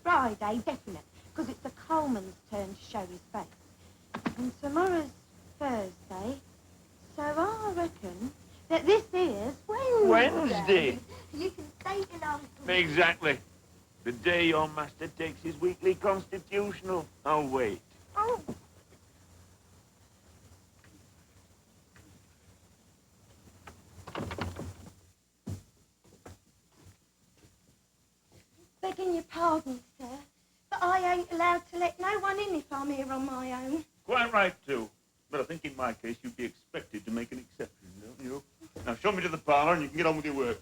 Friday, definite, because it's the Coleman's turn to show his face. And tomorrow's Thursday, so I reckon that this is Wednesday. Wednesday? You can stay tonight. Exactly. The day your master takes his weekly constitutional. I'll wait. Oh. Begging your pardon, sir, but I ain't allowed to let no one in if I'm here on my own. Quite right, too. But I think in my case you'd be expected to make an exception, don't you? Now show me to the parlour and you can get on with your work.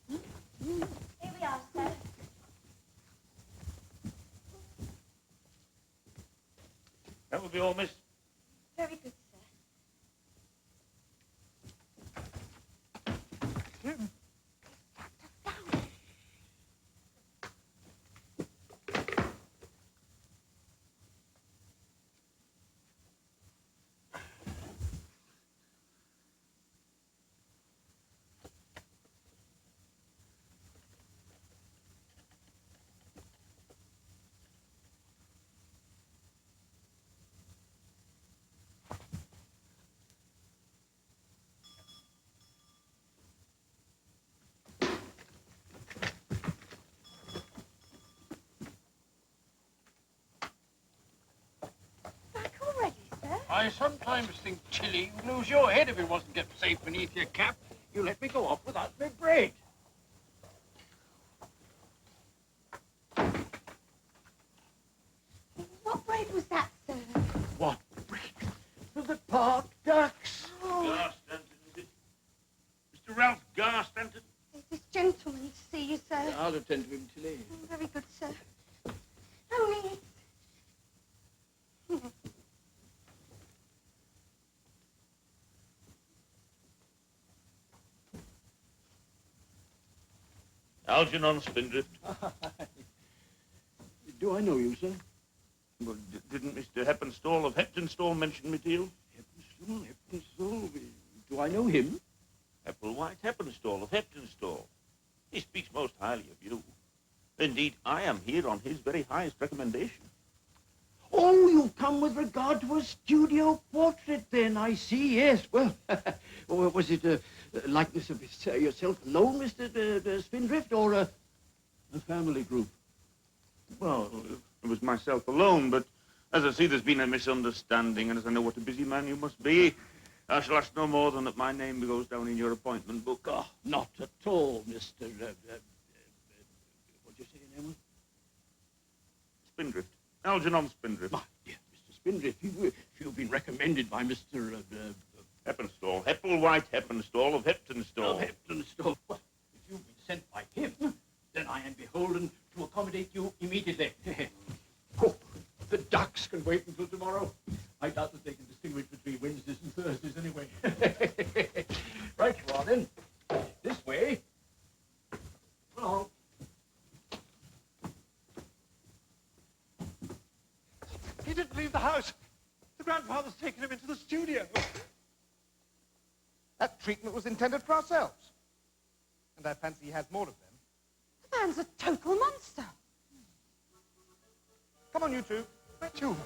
Here we are, sir. That will be all, miss. Very good, sir. I sometimes think, Tilly, you'd lose your head if it wasn't kept safe beneath your cap. You let me go off without my bread. What bread was that, sir? What bread? For the park ducks. Garstanton, is it? Mr. Ralph Garstanton? There's this gentleman to see you, sir. I'll attend to him, Tilly. Very good, sir. Only it's... Algernon Spindrift. Do I know you, sir? Well, didn't Mr. Heppenstall of Heptonstall mention me to you? Heptonstall. Do I know him? Applewhite Heppenstall of Heptonstall. He speaks most highly of you. Indeed, I am here on his very highest recommendation. Oh, you've come with regard to a studio portrait, then, I see, yes. Well, was it a likeness of yourself alone, Mr. Spindrift, or a family group? Well, it was myself alone, but as I see there's been a misunderstanding, and as I know what a busy man you must be, I shall ask no more than that my name goes down in your appointment book. Oh, not at all, Mr. What did you say your name was? Spindrift. Algernon Spindrift. My dear Mr. Spindrift, you've been recommended by Mr. Heppenstall. Hepplewhite Heppenstall of Heptonstall. Of Heptonstall. Well, if you've been sent by him, then I am beholden to accommodate you immediately. Oh, the ducks can wait until tomorrow. I doubt that they can distinguish between Wednesdays and Thursdays anyway. Right you are then. This way. Come along. He didn't leave the house. The grandfather's taken him into the studio. That treatment was intended for ourselves. And I fancy he has more of them. The man's a total monster. Come on, you two. Where to? To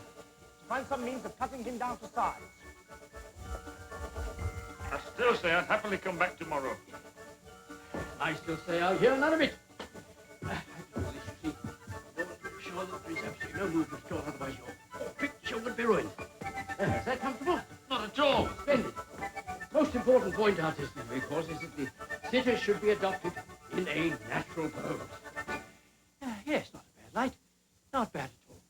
find some means of cutting him down to size. I still say I'd happily come back tomorrow. I still say I'll hear none of it. I do this, you see. I want to make sure that there is absolutely no movement at all, otherwise your picture would be ruined. Is that comfortable? Not at all. Splendid. Most important point artistically, of course, is that the sitter should be adopted in a natural pose. Yes, not a bad light. Not bad at all.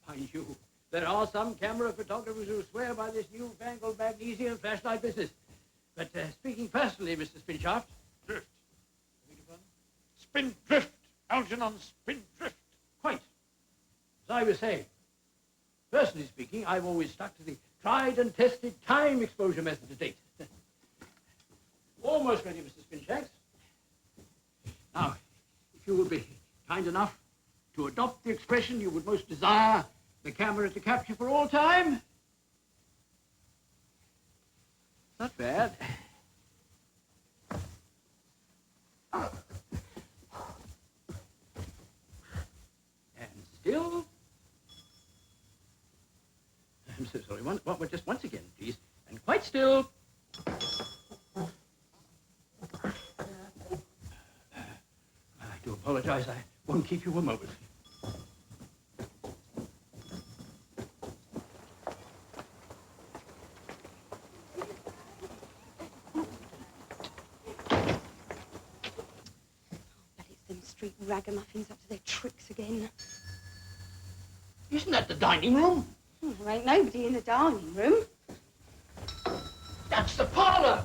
Mind you, there are some camera photographers who swear by this newfangled magnesium flashlight business. But speaking personally, Mr. Spinshaft... Drift. Spindrift. Algernon Spindrift. Quite. As I was saying, personally speaking, I've always stuck to the tried and tested time exposure method to date. Almost ready, Mr. Spinshanks. Now, if you would be kind enough to adopt the expression you would most desire the camera to capture for all time. Not bad. And still. I'm so sorry. Just once again, please. And quite still. I do apologize. I won't keep you a moment. Street ragamuffins up to their tricks again. Isn't that the dining room? There ain't nobody in the dining room. That's the parlor.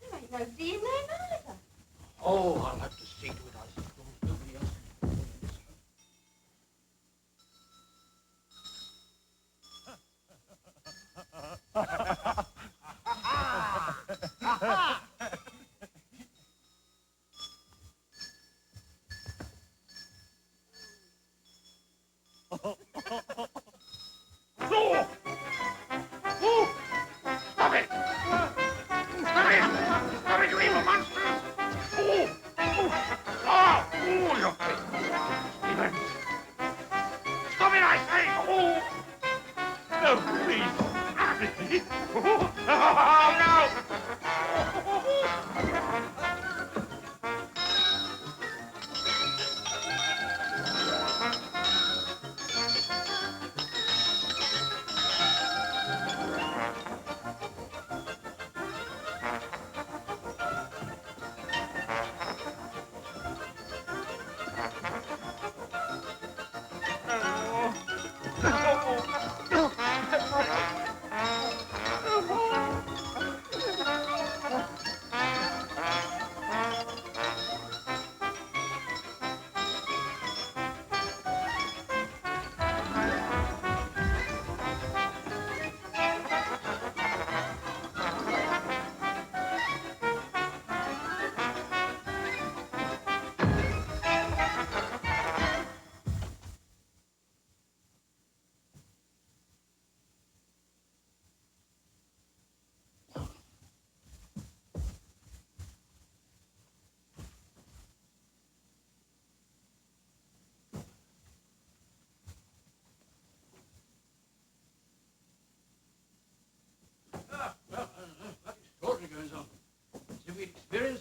There ain't nobody in there neither. Oh, I'll have to see to it, I suppose. Nobody else can go in this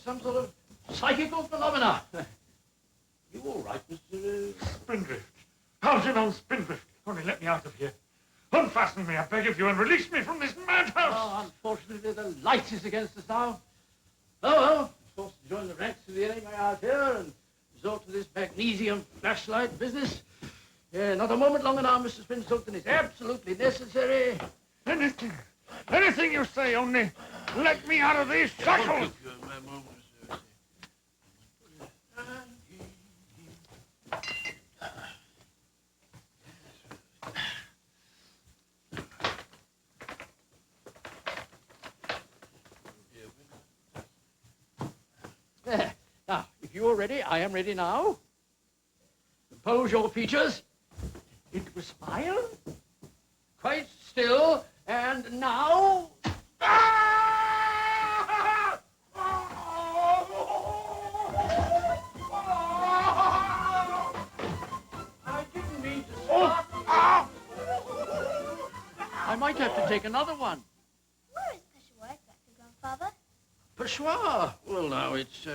some sort of psychical phenomena. You all right, Mr. Spindrift. Algernon Spindrift. Only let me out of here. Unfasten me, I beg of you, and release me from this madhouse. Oh, unfortunately, the light is against us now. Oh, well, forced to join the ranks of the enemy out here and resort to this magnesium flashlight business. Yeah, not a moment longer now, Mr. Spinstokton. It's absolutely necessary. Anything you say, only let me out of these shackles. There. Now, if you're ready, I am ready now. Compose your features into a smile. Quite still. And now... I didn't mean to start. I might have to take another one. Where is Peshawar exactly, Grandfather? Peshawar? Well, now, it's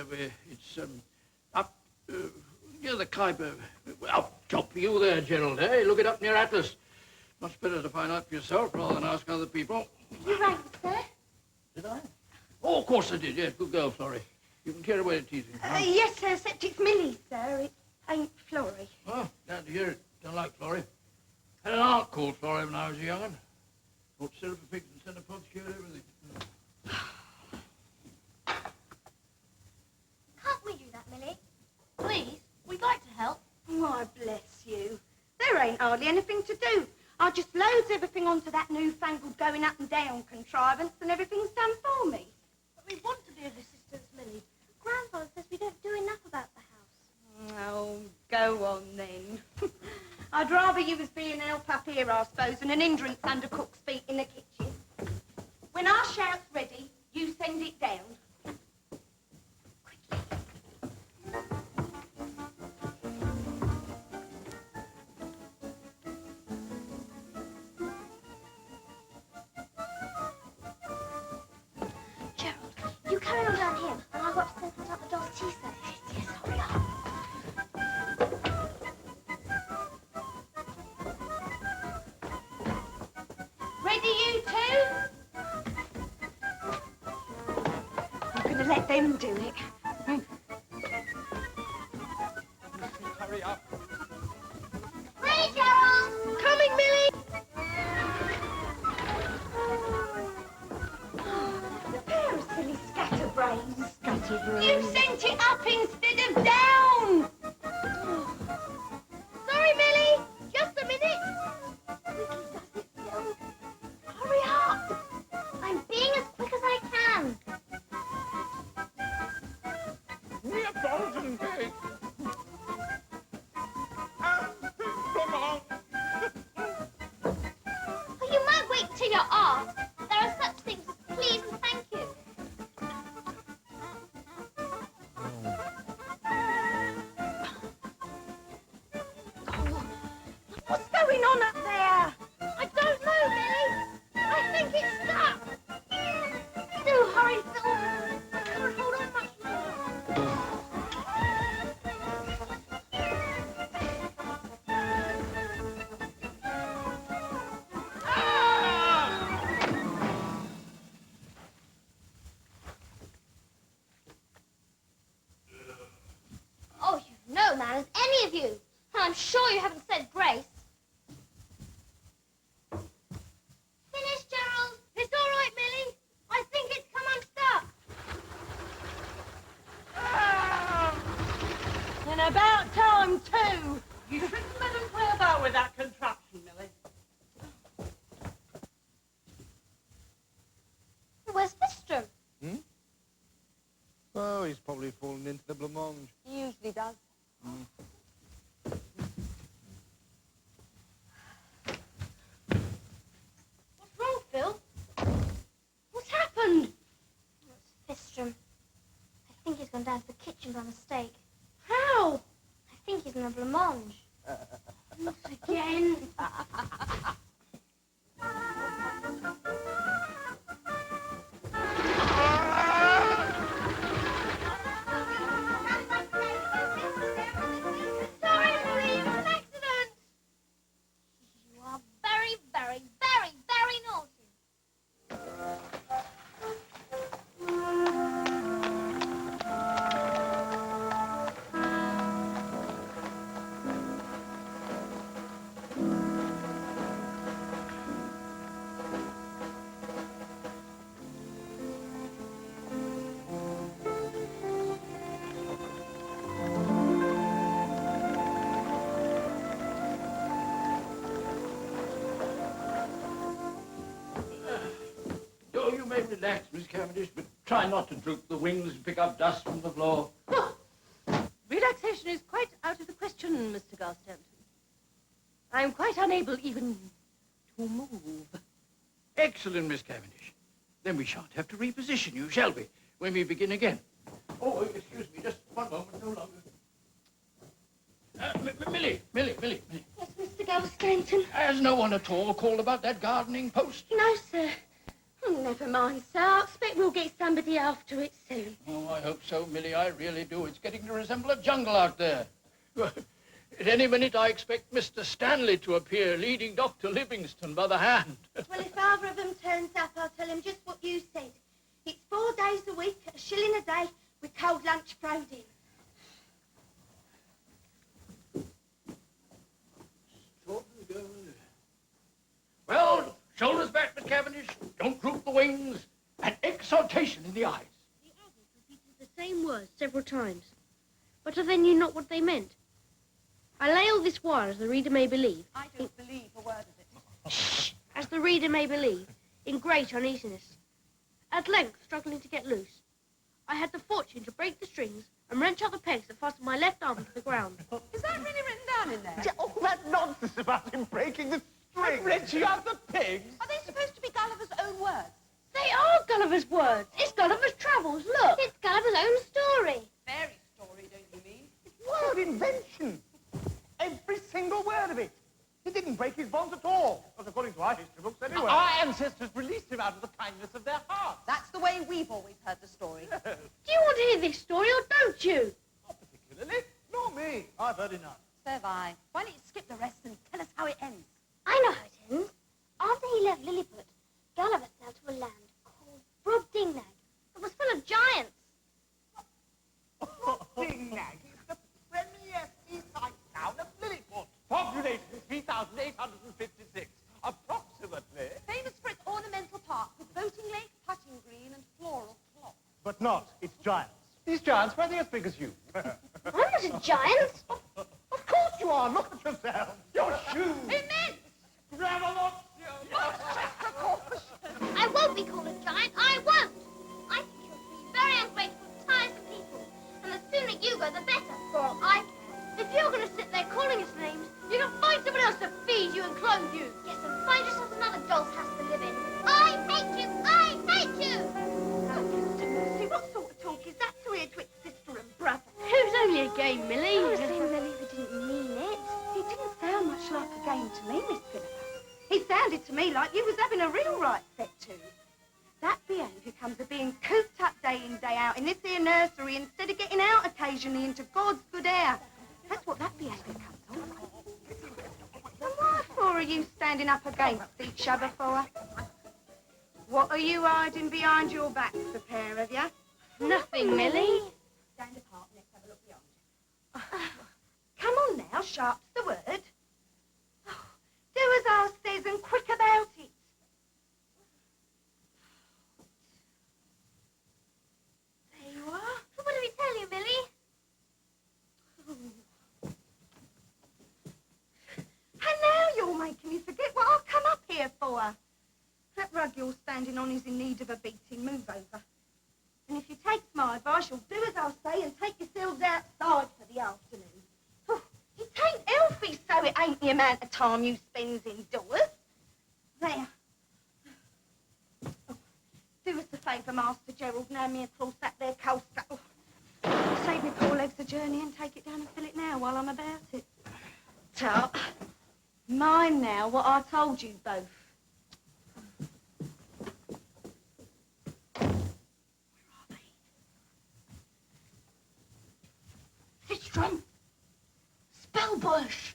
up near the Khyber. Well, job for you there, Gerald, eh? Look it up near Atlas. Much better to find out for yourself rather than ask other people. You rang, sir? Did I? Oh, of course I did, yes. Good girl, Florrie. You can carry away the teasing. Huh? Yes, sir, except it's Millie, sir. It ain't Florrie. Oh, glad to hear it. Don't like Florrie. Had an aunt called Florrie when I was a young un. Bought syrup for pigs and centre pots, cured everything. Can't we do that, Millie? Please, we'd like to help. Why, bless you. There ain't hardly anything to do. I just loads everything onto that newfangled going up and down contrivance and everything's done for me. But we want to be of assistance, Millie. Grandfather says we don't do enough about the house. Oh, go on then. I'd rather you was being help up here, I suppose, than an hindrance under cook's feet in the kitchen. When our shout's ready, you send it down. You carry on down here, and I'll go upstairs and put out the dog's tea set. Yes, hurry up. Ready, you two? I'm going to let them do it. Hurry up. Ready, Gerald? Coming, Millie! Silly scatterbrains. Scatterbrains. You sent it up instead of down. Sorry, Millie. Just a minute. Hurry up. I'm being as quick as I can. Neapolitan cake. Oh, you might wait till you're asked. There are such things as please and thank you. What's going on up there? I don't know, Millie. I think it's stuck. Do hurry, Phil. I can't hold on much longer. Oh, you've no manners, any of you. And I'm sure you haven't said grace. Finish, Gerald. It's all right, Millie. I think it's come unstuck. And about time, too. You shouldn't let them play about with that contraption, Millie. Where's Fistrom? Oh, he's probably fallen into the blancmange. He usually does. What's wrong, Phil? What's happened? It's Fistrom. I think he's gone down to the kitchen by mistake. How? I think he's in a blancmange. Not again. Sorry, Millie, it was an accident. You are very, very, very, very naughty. may relax, Miss Cavendish, but try not to droop the wings and pick up dust from the floor. Relaxation is quite out of the question, Mr. Garstanton. I'm quite unable even to move. Excellent, Miss Cavendish. Then we shan't have to reposition you, shall we, when we begin again? Oh, excuse me, just one moment, no longer. Millie. Yes, Mr. Galstanton? Has no one at all called about that gardening post? No, sir. Oh, never mind, sir. I expect we'll get somebody after it soon. Oh, I hope so, Millie. I really do. It's getting to resemble a jungle out there. At any minute, I expect Mr. Stanley to appear, leading Dr. Livingstone by the hand. Well, if either of them turns up, I'll tell him just what you said. It's 4 days a week at $1 a day with cold lunch thrown in. Well, shoulders back, Miss Cavendish. Don't droop the wings. And exaltation in the eyes. The others repeated the same words several times, but they knew not what they meant. I lay all this while, as the reader may believe. I don't believe a word of it. Shh! As the reader may believe, in great uneasiness. At length, struggling to get loose, I had the fortune to break the strings and wrench out the pegs that fastened my left arm to the ground. Is that really written down in there? All that nonsense about him breaking the string. Wrenching out the pigs. Are they supposed to be Gulliver's own words? They are Gulliver's words. It's Gulliver's Travels. Look. It's Gulliver's own story. Fairy story, don't you mean? Word invention. Every single word of it. He didn't break his bonds at all. Not according to our history books, anyway. Our ancestors released him out of the kindness of their hearts. That's the way we've always heard the story. Do you want to hear this story or don't you? Not particularly. Nor me. I've heard enough. So have I. Why don't you skip the rest and tell us how it ends? I know how it ends. After he left Lilliput, Gulliver sailed to a land called Brobdingnag that was full of giants. Brobdingnag is the premier seaside town of Lilliput. Population 3,856. Approximately. Famous for its ornamental park with boating lake, putting green, and floral clock. But not its giants. These giants were as big as you. I'm not a giant. Of course you are. Look at yourself. Your shoes. Immense! I won't be called a giant. I won't. I think you're three very ungrateful, tiresome people. And the sooner you go, the better. For all I care. If you're going to sit there calling us names, you can find someone else to feed you and clothe you. Yes, and find yourself another doll's house to live in. I hate you. I hate you. Mercy, what sort of talk is that to hear twixt sister and brother? It was only a game, Millie. Honestly, Millie, we didn't mean it. He didn't sound much like a game to me, Miss Philippa. He sounded to me like you was having a real right set to. That behaviour comes of being cooped up day in, day out in this here nursery instead of getting out occasionally into God's good air. That's what that behaviour comes of. And what for are you standing up against each other for? What are you hiding behind your backs, the pair of you? Nothing, Millie. Stand apart and let's have a look beyond. Come on now, sharp's the word. Do as I says and quick about it. There you are. What did we tell you, Millie? And now you're making me forget what I've come up here for. That rug you're standing on is in need of a beating. Move over. And if you take my advice, you'll do as I say and take yourselves outside for the afternoon. Oh, it ain't healthy, so it ain't the amount of time you spends indoors. There. Oh, do us a favour, Master Gerald, and hand me across that there coal scuttle. Save me poor legs a journey and take it down and fill it now while I'm about it. Tut. Mind now what I told you both. Fitstrom. Spellbush.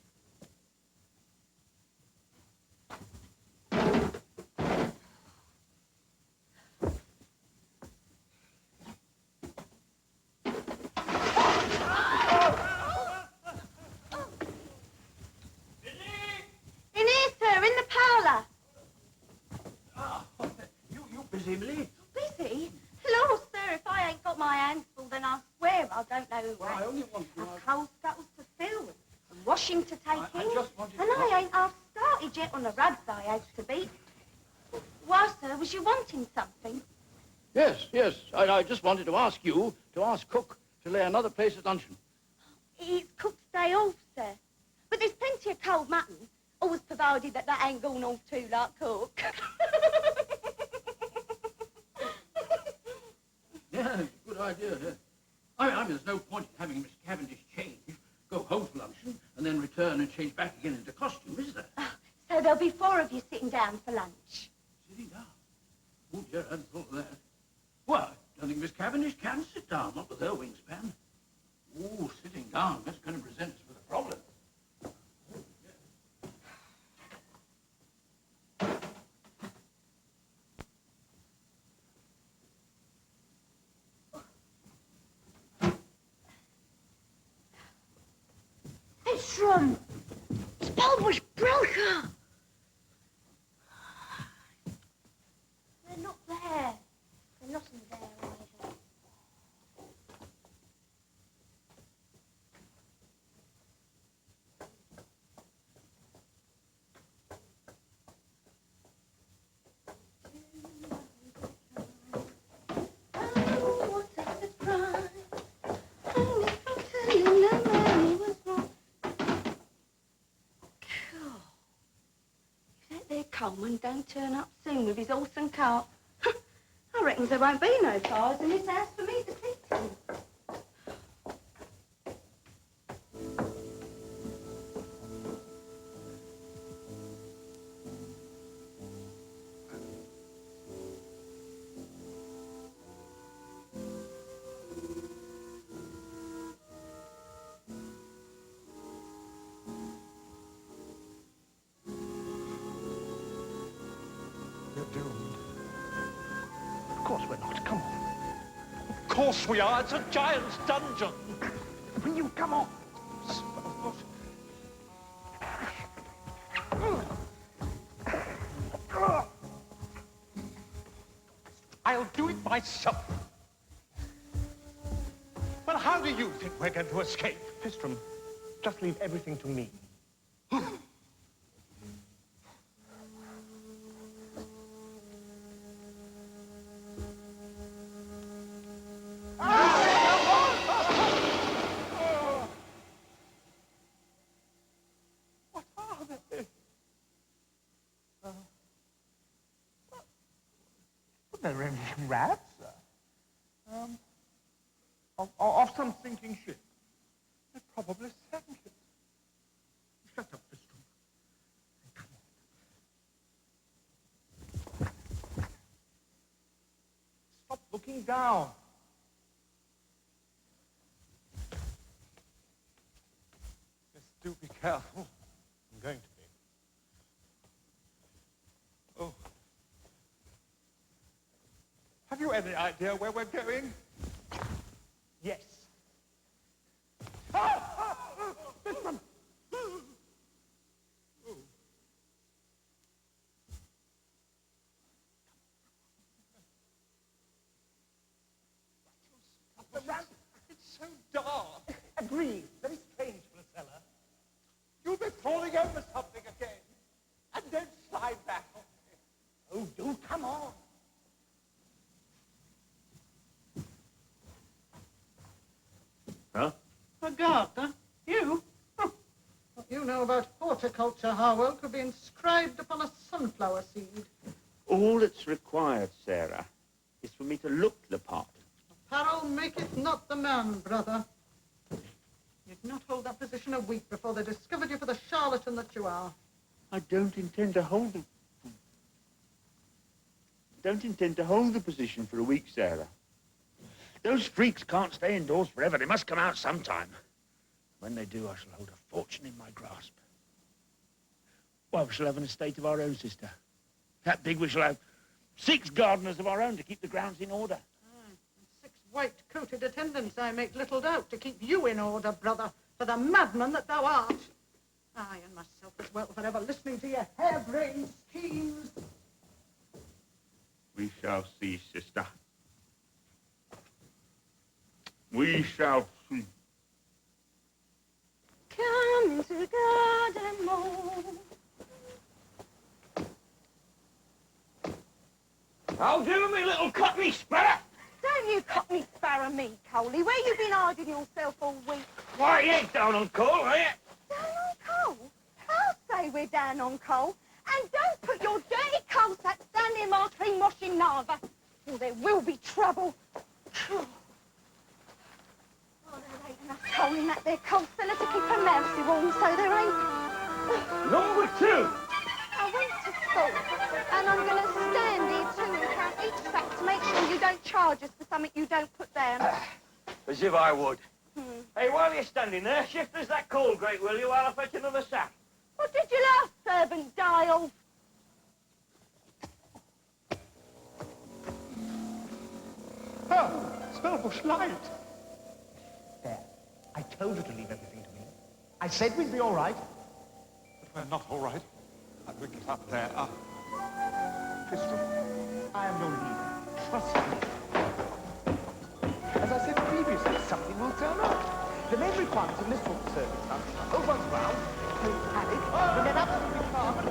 In here, sir, in the parlour. You busy, Millie? Busy? Lord, sir, if I ain't got my hands full, then I swear I don't know who Well, I only want to... I've coal scuttles to fill and washing to take I in. just wanted to... And I ain't half started yet on the rugs I hate to beat. Why, sir, was you wanting something? Yes. I just wanted to ask you to ask Cook to lay another place at luncheon. It's Cook's day off, sir. But there's plenty of cold mutton, always provided that ain't gone off too like Cook. Yeah, good idea. Yeah. I mean, there's no point in having Miss Cavendish change, go home for luncheon, and then return and change back again into costume, is there? So there'll be 4 of you sitting down for lunch. Sitting down? Oh, dear, I hadn't thought of that. Well, I don't think Miss Cavendish can sit down, not with her wingspan. Oh, sitting down, that's going to present us with a problem. It's from Spelbush Broker. They're not there. They're not in there either. Oh, what a surprise. Only from telling the man he was wrong. Cool. If that there Coleman don't turn up soon with his horse and cart, I reckon there won't be no fires in this house for me to keep to. We're doomed. Of course we're not. Come on. Of course we are. It's a giant's dungeon. Will you come on? I'll do it myself. Well, how do you think we're going to escape? Fistrom, just leave everything to me. They're any rats, of some sinking ship. They probably sank it. Shut up, Fistrom. Come on. Stop looking down. Just do be careful. I'm going to be. Oh. Have you any idea where we're going? Yes. Fistrom! The ramp, it's so dark. Agreed. Very strange for a cellar. You'll be falling over something again. And don't slide back on me. Oh, do come on. Huh? A gardener? You? Huh. What you know about horticulture, Harwell, could be inscribed upon a sunflower seed. All that's required, Sarah, is for me to look the part. Apparel maketh not the man, brother. You'd not hold that position a week before they discovered you for the charlatan that you are. I don't intend to hold the position for a week, Sarah. Those freaks can't stay indoors forever. They must come out sometime. When they do, I shall hold a fortune in my grasp. Well, we shall have an estate of our own, sister. That big we shall have 6 gardeners of our own to keep the grounds in order. And 6 white-coated attendants, I make little doubt, to keep you in order, brother, for the madman that thou art. I and myself as well, for ever listening to your harebrained schemes. We shall see, sister. We shall see. Come into the garden more. I'll do me little cockney spreader. for me, Coley. Where you been hiding yourself all week? Why, you ain't down on coal, are you? Down on coal? I'll say we're down on coal. And don't put your dirty coal sacks down near my clean washing neither, or there will be trouble. Oh, there ain't enough coal in that there coal cellar to keep a mousey warm, so there ain't. Number 2. I went to school, and I'm going to stand here too and count each sack to make sure you don't charge us for something you don't put down. As if I would. Hey, while you're standing there, shift us that coal grate, will you, while I fetch another sack? What did your last servant die of? Oh, Spellbush light. There. I told you to leave everything to me. I said we'd be all right. But we're not all right. I will get up there. Tristram, I am your leader. Trust me. As I said previously, something will turn up. The main requirement in this sort of circumstance is to hold one's ground, don't panic, remain absolutely calm, and...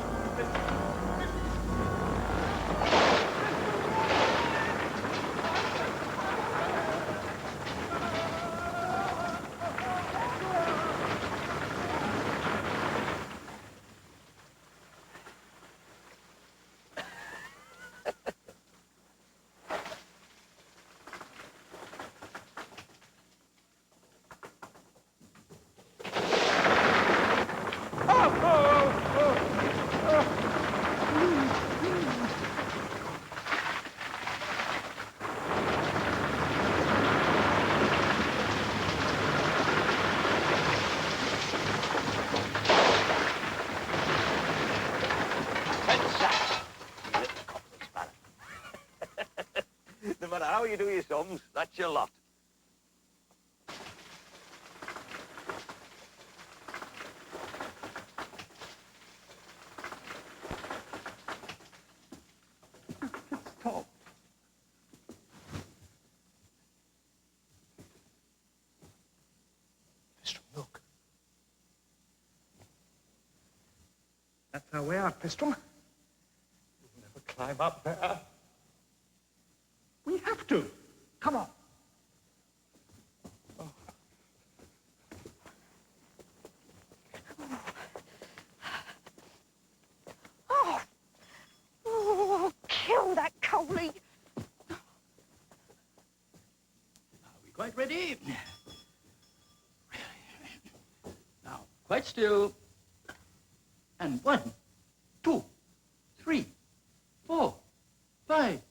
No matter how you do your sums, that's your lot. Stop. Tristram, look. That's our way out, Tristram. We'll never climb up there. We have to. Come on. Oh, kill that Coley. Are we quite ready? Now, quite still. And 1, 2, 3, 4, 5,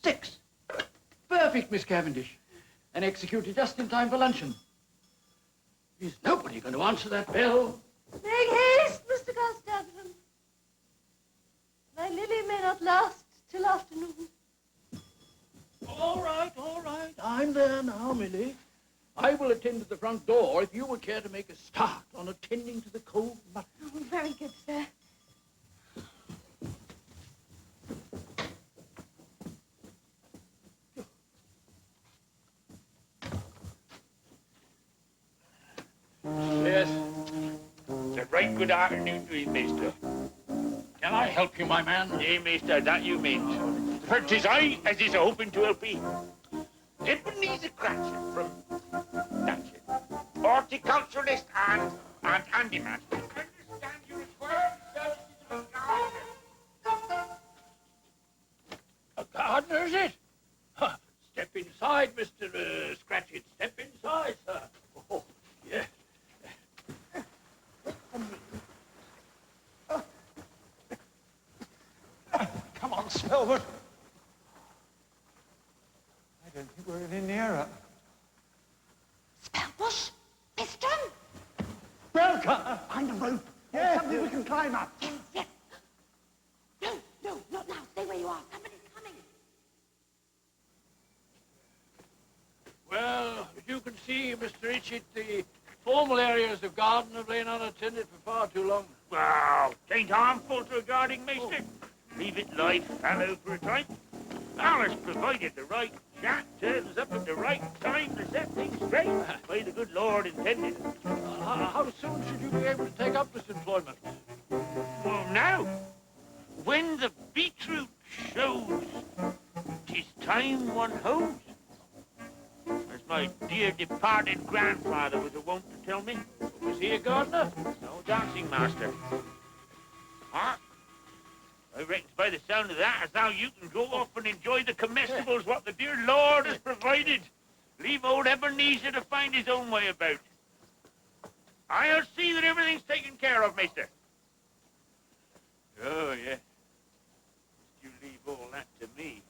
6. Perfect, Miss Cavendish. And executed just in time for luncheon. Is nobody going to answer that bell? Make haste, Mr. Constantine. My lily may not last till afternoon. All right, I'm there now, Millie. I will attend to the front door if you would care to make a start on attending to the cold mutton. Oh, very good, sir. Yes. It's a right good afternoon to you, mister. Can I help you, my man? Hey, mister, that you mean. For 'tis I as is hoping to help you. Ebenezer Cratchit from Datchet. Horticulturalist and handyman. Understand you require services of a gardener. A gardener, is it? Huh. Step inside, Mr. Scratchit. Step inside, sir. Oh, yes. Come on, Spellbush. I don't think we're any nearer. Spellbush? Piston? Belka! Find a rope. Yes, something we can climb up. Yes. No, not now. Stay where you are. Somebody's coming. Well, as you can see, Mr. Itchett, the formal areas of garden have lain unattended for far too long. Wow, 'tain't harmful to a gardening, mister. Leave it lie fallow for a time. Alice provided the right chap turns up at the right time to set things straight. By the good Lord intended. How soon should you be able to take up this employment? Well, now, when the beetroot shows, 'tis time one hoes. my dear departed grandfather was wont to tell me. Was he a gardener? No, dancing master. Huh? I reckon by the sound of that, as now you can go off and enjoy the comestibles what the dear Lord has provided. Leave old Ebenezer to find his own way about. I'll see that everything's taken care of, mister. Oh, yeah. You leave all that to me.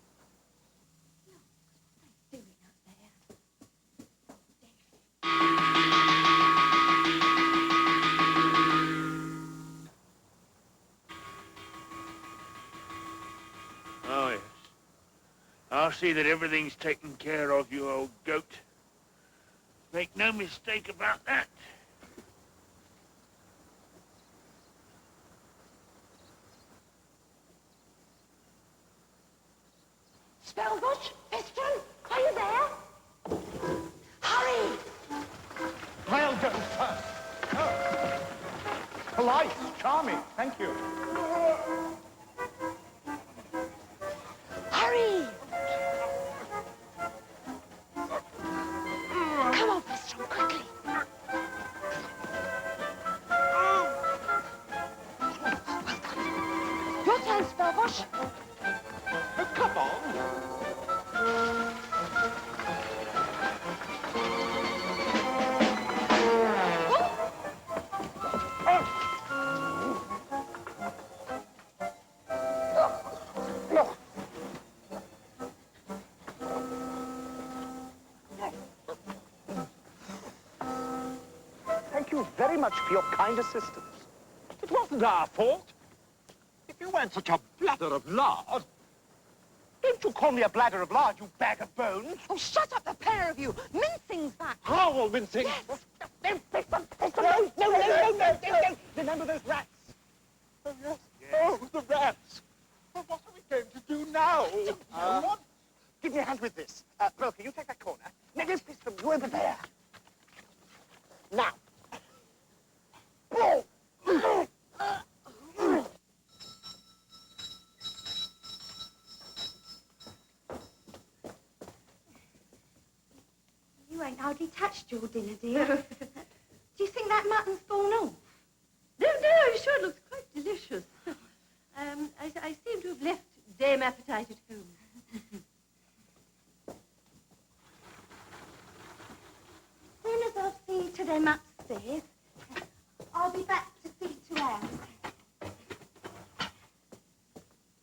Oh, yes. I'll see that everything's taken care of, you old goat. Make no mistake about that. Spellbush, Estron, are you there? Hurry! I'll go first. Oh. Polite, charming, thank you. Hurry! Come on, Estron, quickly. Your turn, Spellbush. Oh, come on. Thank you very much for your kind assistance. It wasn't our fault. If you weren't such a bladder of lard. Don't you call me a bladder of lard, you bag of bones. Oh, shut up, the pair of you. Mincing's back. How, Mincing? Yes. No. Remember those rats? Oh, yes. Oh, the rats. Well, what are we going to do now? Give me a hand with this. Velka, you take that corner. Now, this pistol, you over there. Now. Oh. You ain't hardly touched your dinner, dear. Do you think that mutton's gone off? No, I'm sure it looks quite delicious. I seem to have left Dame Appetite at home. As soon as I've seen to them upstairs, I'll be back to see to ours.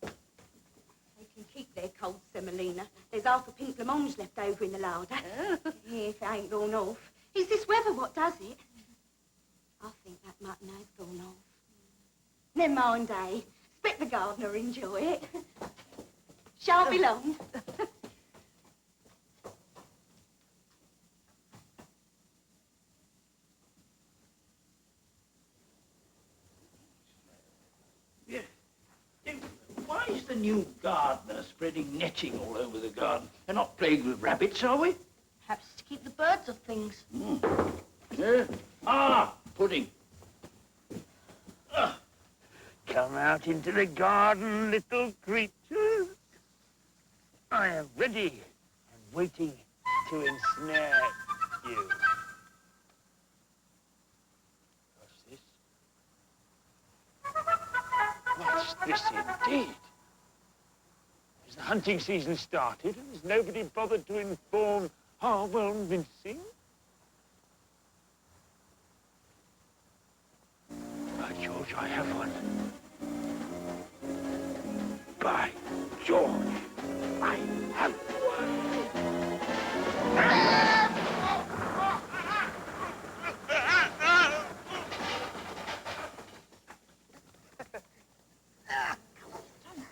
They can keep their cold semolina. There's half a pink blancmange left over in the larder. Oh. Yeah, if it ain't gone off. It's this weather what does it. I think that mutton has gone off. Never mind, eh? Spit the gardener, enjoy it. Shan't be long. Why is the new gardener spreading netting all over the garden? They're not plagued with rabbits, are we? Perhaps to keep the birds off things. Yeah. Ah, pudding. Come out into the garden, little creatures. I am ready and waiting to ensnare you. What's this? What's this indeed? Has the hunting season started and has nobody bothered to inform Harwell Mincing? By George, I have one. By George, I have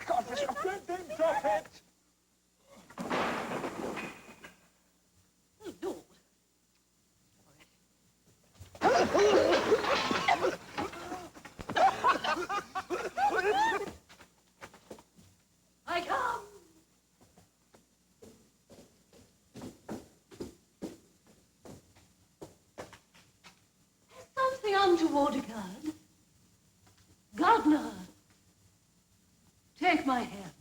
God, don't drop it. Oh, Lord. I come. There's something untoward occurred. Gardener, take my hand.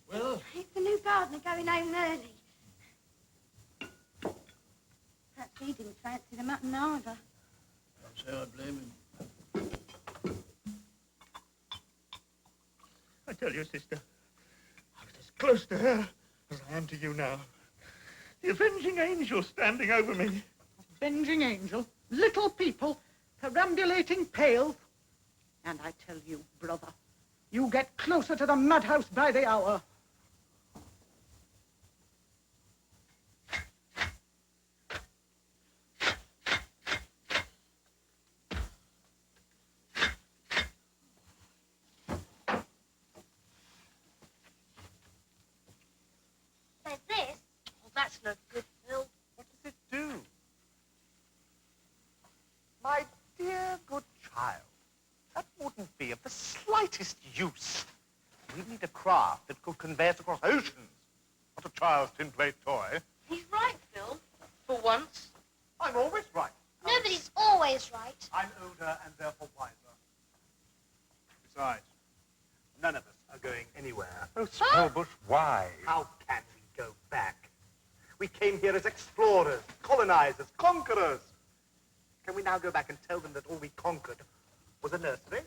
Well, Ain't the new gardener going home early? Perhaps he didn't fancy the mutton either. I'll say I blame him. I tell you, sister, I was as close to her as I am to you now. The avenging angel standing over me. Avenging angel, little people, perambulating pails. And I tell you, brother, you get closer to the madhouse by the hour. There's this. Oh, that's no good, Phil. What does it do? My dear good child, that wouldn't be of the slightest use. We need a craft that could convey us across oceans, not a child's tin-plate toy. He's right, Phil. For once. I'm always right. Nobody's always right. I'm older and therefore wiser. Besides, none of us are going anywhere. Oh, Spellbush, why? How can we go back? We came here as explorers, colonizers, conquerors. Can we now go back and tell them that all we conquered was a nursery?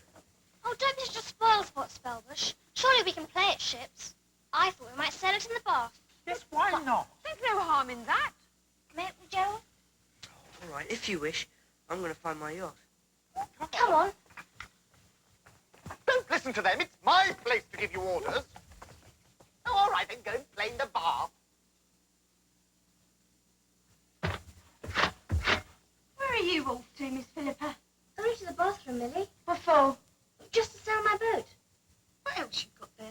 Oh, don't be such a spoilsport, Spellbush. Surely we can play at ships. I thought we might sail it in the bath. Yes, why not? There's no harm in that. May we, Gerald? All right, if you wish. I'm going to find my yacht. Come on. Don't listen to them. It's my place to give you orders. Oh, all right, then go and play in the bath. Where are you off to, Miss Philippa? Only to the bathroom, Millie. What for? Just to sail my boat. What else you got there?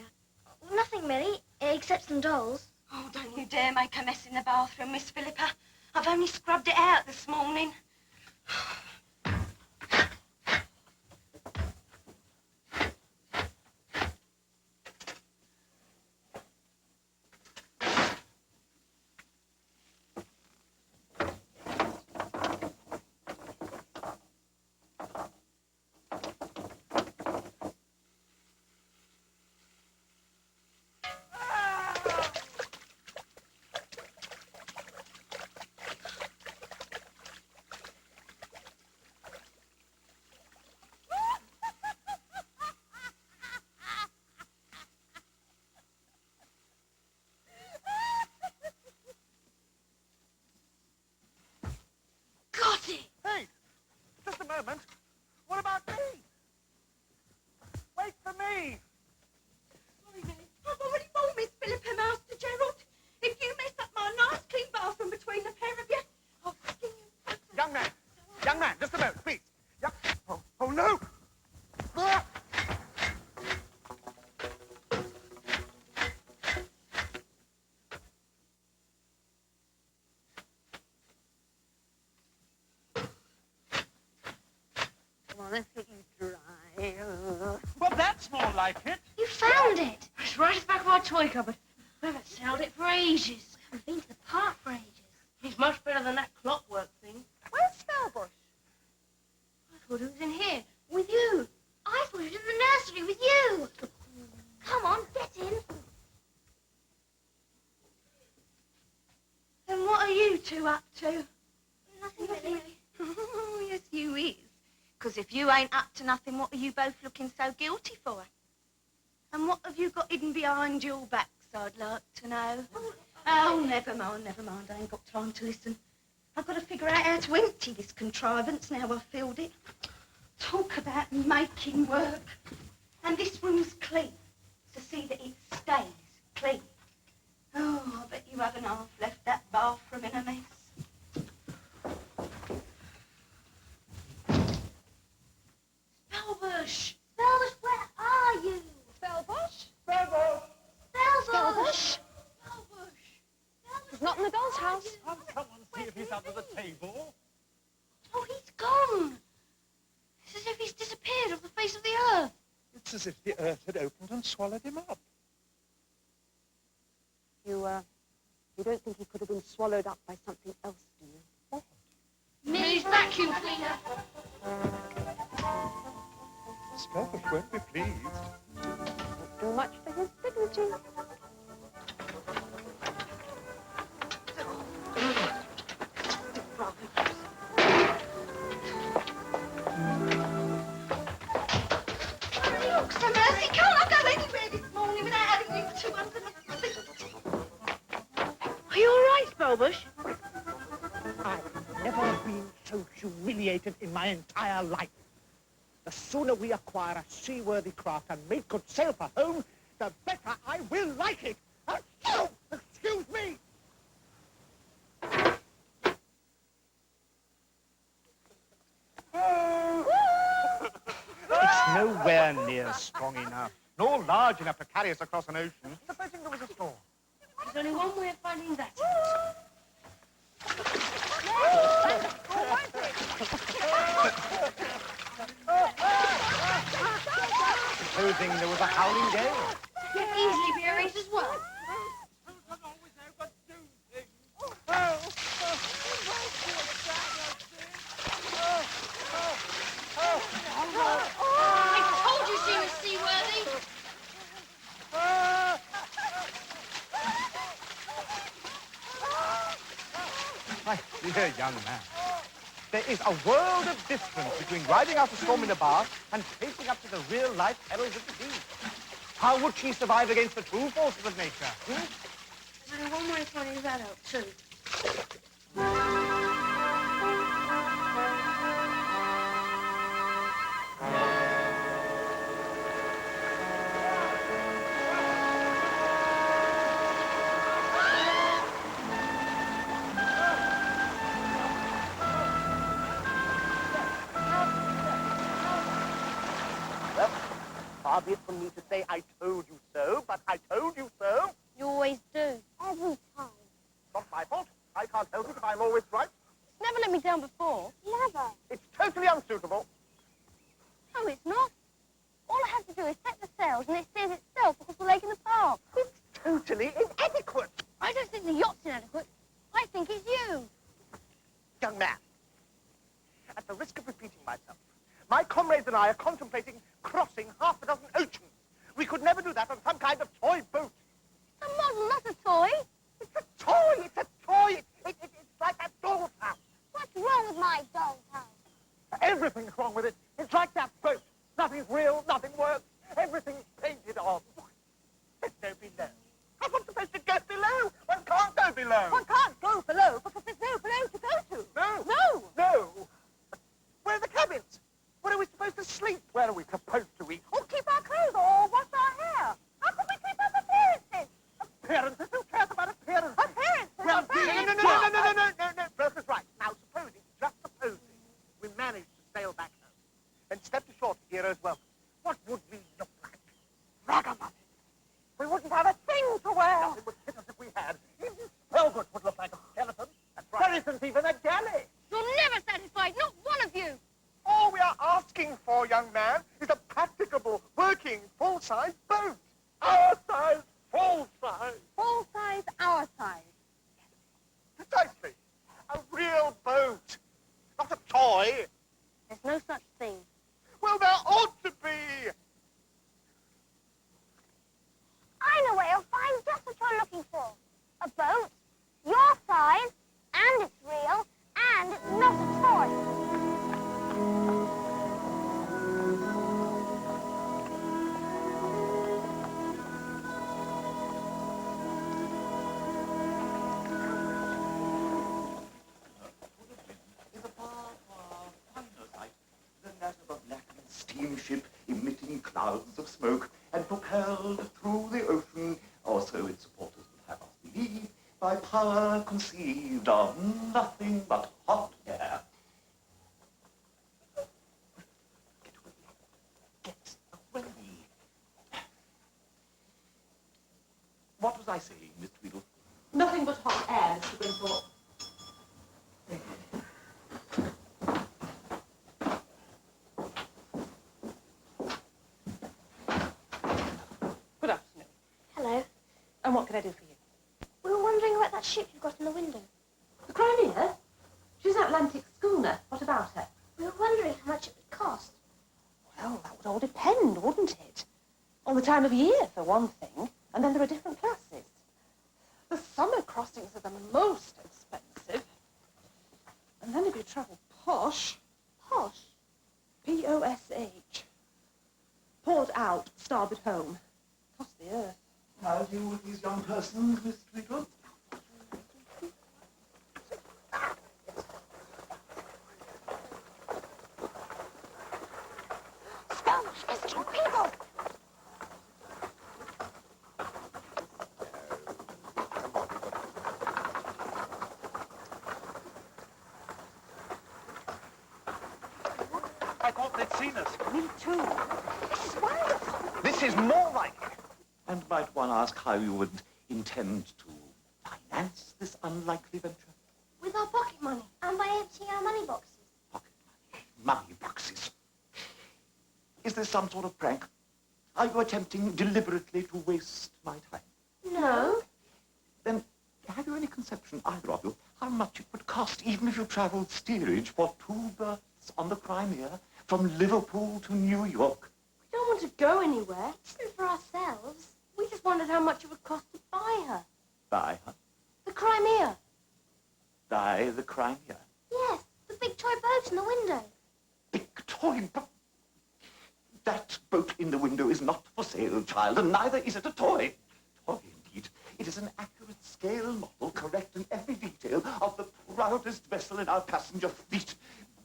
Well, nothing, Millie, except some dolls. Oh, don't you dare make a mess in the bathroom, Miss Philippa. I've only scrubbed it out this morning. Got it! Hey, just a moment. What about me? Wait for me. Sorry, Millie. I've already warned Miss Philippa, Master Gerald. If you mess up my nice clean bathroom between the pair of you, I'll skin you. Young man, just a moment, please. Oh no. Ah! Come on, let's get you dry. Well, that's more like it. You found it. It's right at the back of our toy cupboard. We haven't sailed it for ages. I've been to the park for ages. It's much better than that clockwork thing. Where's Spellbush? I thought it was in here, with you. I thought it was in the nursery with you. Come on, get in. Then what are you two up to? Nothing, Millie. Oh, yes, you is. Because if you ain't up to nothing, what are you both looking so guilty for? And what have you got hidden behind your backs, I'd like to know? Oh, never mind. I ain't got time to listen. I've got to figure out how to empty this contrivance now I've filled it. Talk about making work. And this room's clean, to see that it stays clean. Oh, I bet you haven't half left that bathroom in a mess. Spellbush! Spellbush, where are you? Spellbush, house. Can't someone see if he's under the table? Oh, he's gone. It's as if he's disappeared off the face of the earth. It's as if the earth had opened and swallowed him up. You don't think he could have been swallowed up by something else, do you? What? Millie's vacuum cleaner. Spells won't be pleased. Not too much for his dignity. Looks a mercy. Can't I go anywhere this morning without having you two under my feet? Are you all right, Spellbush? I've never been so humiliated in my entire life. The sooner we acquire a seaworthy craft and make good sail for home, the better I will like it. Oh, excuse me! It's nowhere near strong enough, nor large enough to carry us across an ocean. Supposing there was a storm. There's only one way of finding that Supposing there was a howling gale. Could easily be a race as well. I told you she was seaworthy. My dear young man, there is a world of difference between riding out a storm in a bath and facing up to the real-life perils of the sea. How would she survive against the true forces of nature? There's only one way of finding that out, too. Far be it from me to say I told you so, but I told you so. You always do. Every time. Not my fault. I can't help it if I'm always right. It's never let me down before. Never. It's totally unsuitable. No, it's not. All I have to do is set the sails and it steers itself across the lake in the park. It's totally inadequate. I don't think the yacht's inadequate. I think it's you. Young man, at the risk of repeating myself, my comrades and I are contemplating crossing half a dozen oceans. We could never do that on some kind of toy boat. It's a model, not a toy. It's a toy. It's a toy. It's like that doll's house. What's wrong with my doll's house? Everything's wrong with it. It's like that boat. Nothing's real. Nothing works. Everything's painted on. There's no below. How's one supposed to get below? One can't go below. One can't go below because there's no below to go to. No. No. No. Where are the cabins? Where are we supposed to sleep? Where are we supposed to eat? Or keep our clothes or wash our hair. How can we keep up appearances? Appearances? Who cares about appearances? Appearances Well, are very no. Bertha's right. Now, supposing, just supposing, we managed to sail back home and stepped ashore to Hero's welcome, what would we look like? Ragamuffin. We wouldn't have a thing to wear. Nothing would fit us if we had. Even Spellbush would look like a skeleton. That's right. There isn't even a galley. You're never satisfied, not one of you. All we are asking for, young man, is a practicable, working, full-size boat. Our size, full-size. Full size, our size. Precisely. A real boat. Not a toy. There's no such thing. Well, there ought to be. I know where you'll find just what you're looking for. A boat, your size, and it's real, and it's not a toy. In the far, far finer sight, the that of a blackened steamship emitting clouds of smoke and propelled through the ocean, or so its supporters would have us believe, by power conceived of nothing but hot air. Get away. What was I saying, Miss Tweedle? Nothing but hot air, Mr. Winthrop. can I do for you? We were wondering about that ship you've got in the window. The Crimea? She's an Atlantic schooner. What about her? We were wondering how much it would cost. Well, that would all depend, wouldn't it? On the time of year, for one thing, and then there are different classes. The summer crossings are the most expensive. And then if you travel posh... Posh? P-O-S-H. Port out, starboard home. Cost the earth. How do you with these young persons, Miss Tweedle? Sponge, Mr. Tweedle! I thought they'd seen us. Me too. This is wonderful. This is more like it. And might one ask how you would intend to finance this unlikely venture? With our pocket money and by emptying our money boxes. Pocket money. Money boxes. Is this some sort of prank? Are you attempting deliberately to waste my time? No. Then have you any conception, either of you, how much it would cost, even if you travelled steerage for 2 berths on the Crimea from Liverpool to New York? We don't want to go anywhere. It isn't for ourselves. We just wondered how much it would cost to buy her. Buy her? The Crimea. Buy the Crimea? Yes, the big toy boat in the window. Big toy boat? That boat in the window is not for sale, child, and neither is it a toy. Toy, indeed. It is an accurate scale model, correct in every detail, of the proudest vessel in our passenger fleet.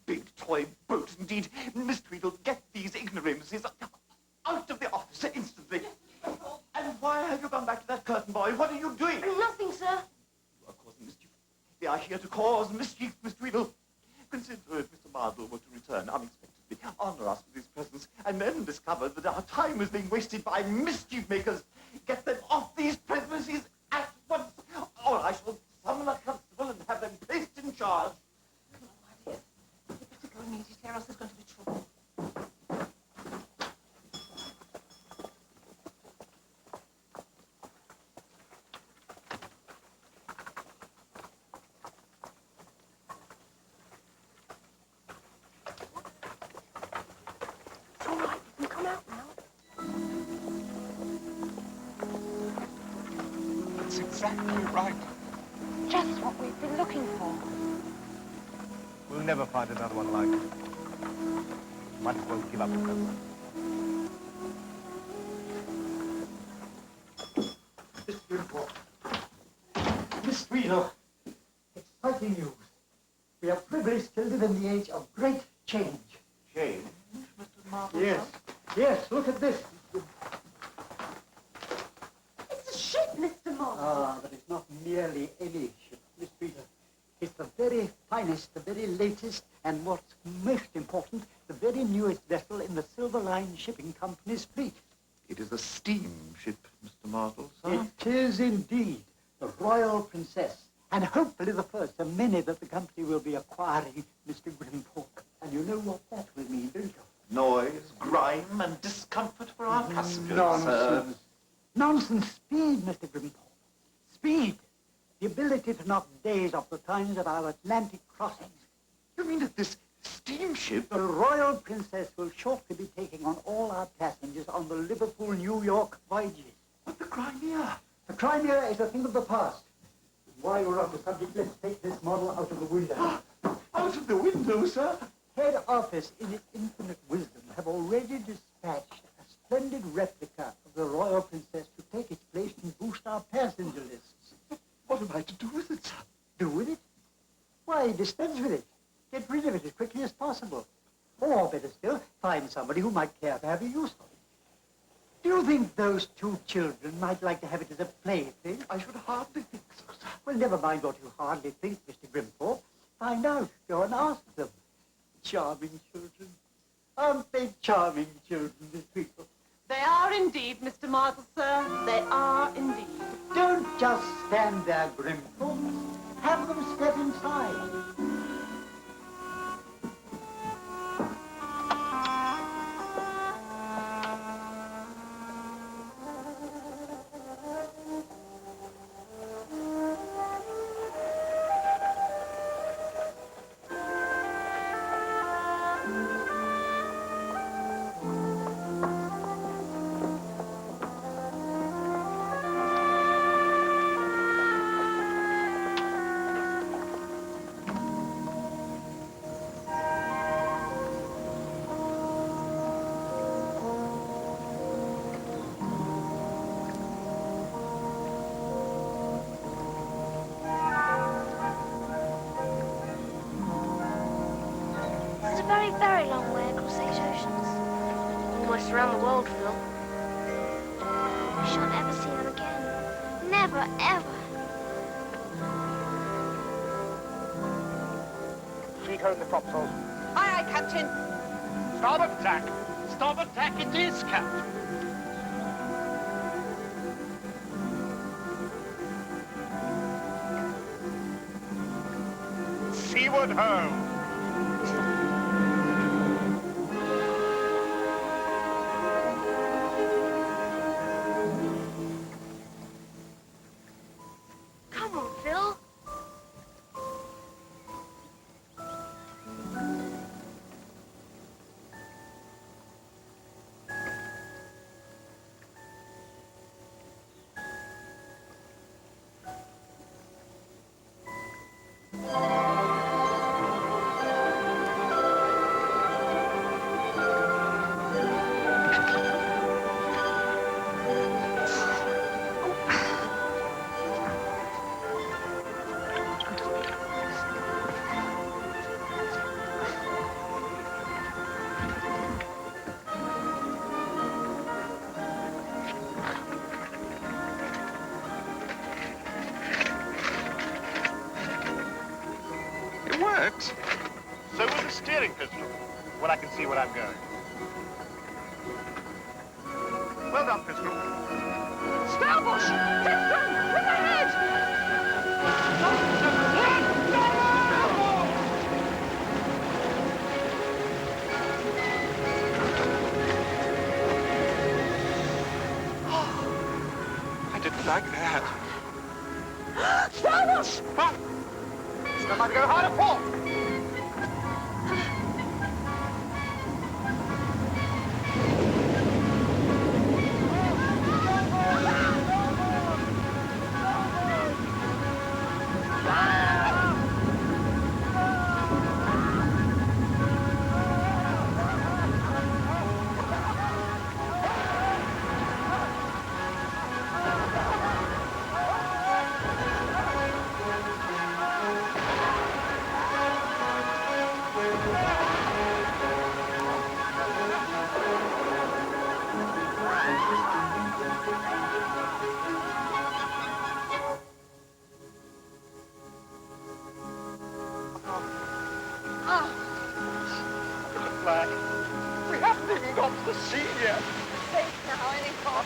Big toy boat, indeed. Miss Tweedle, get these ignoramuses out of the office instantly. And why have you gone back to that curtain, boy? What are you doing? Nothing, sir. You are causing mischief. They are here to cause mischief, Miss Tweedle. Consider if Mr. Marble were to return unexpectedly, honor us with his presence, and then discover that our time is being wasted by mischief makers. Get them off these premises at once, or I shall summon a constable and have them placed in charge. Come on, my dear. You better go immediately, or else there's going to be trouble. It's all right. You can come out now. That's exactly right. Just what we've been looking for. We'll never find another one like it. Might as well give up the program. Mr. Beautiful. Miss Tweedle, exciting news. We are privileged to live in the age of great change. Change, Mr. Marble? Yes, look at this. It's a ship, Mr. Moss. Ah, but it's not merely any ship, Miss Tweedle. It's the very finest, the very latest, and what's most important, the very newest vessel in the Silver Line Shipping Company's fleet. It is a steamship, Mr. Marble, sir. It is indeed the Royal Princess, and hopefully the first of many that the company will be acquiring, Mr. Grimthorpe. And you know what that will mean, don't you? Noise, grime, and discomfort for our passengers, Nonsense. Nonsense. Speed, Mr. Grimthorpe. Speed. The ability to knock days off the times of our Atlantic crossings. You mean that this steamship? The Royal Princess will shortly be taking on all our passengers on the Liverpool-New York voyages. But the Crimea? The Crimea is a thing of the past. While we're on the subject, let's take this model out of the window. Out of the window, sir? Head office, in its infinite wisdom, have already dispatched a splendid replica of the Royal Princess to take its place and boost our passenger lists. What am I to do with it, sir? Do with it? Why, dispense with it. Get rid of it as quickly as possible. Or, better still, find somebody who might care to have a use for it. Do you think those 2 children might like to have it as a plaything? I should hardly think so, sir. Well, never mind what you hardly think, Mr. Grimthorpe. Find out. Go and ask them. Charming children. Aren't they charming children, Miss Tweedle? They are indeed, Mr. Marble, sir. They are indeed. Don't just stand there, Grimthorpe. Have them step inside. long way across these oceans. Almost around the world, Phil. We shan't ever see them again. Never, ever. Sheet home the topsails. Aye, aye, Captain. Starboard tack. Starboard tack it is, Captain. Seaward ho! Come on, Phil. It works. So will the steering pistol. Well, I can see where I'm going. Well done, pistol. Starbush! Tipton! With ahead! I didn't like that. Starbush! But still might go harder port. Flag. We haven't even got to the sea yet. Safe now, anyhow.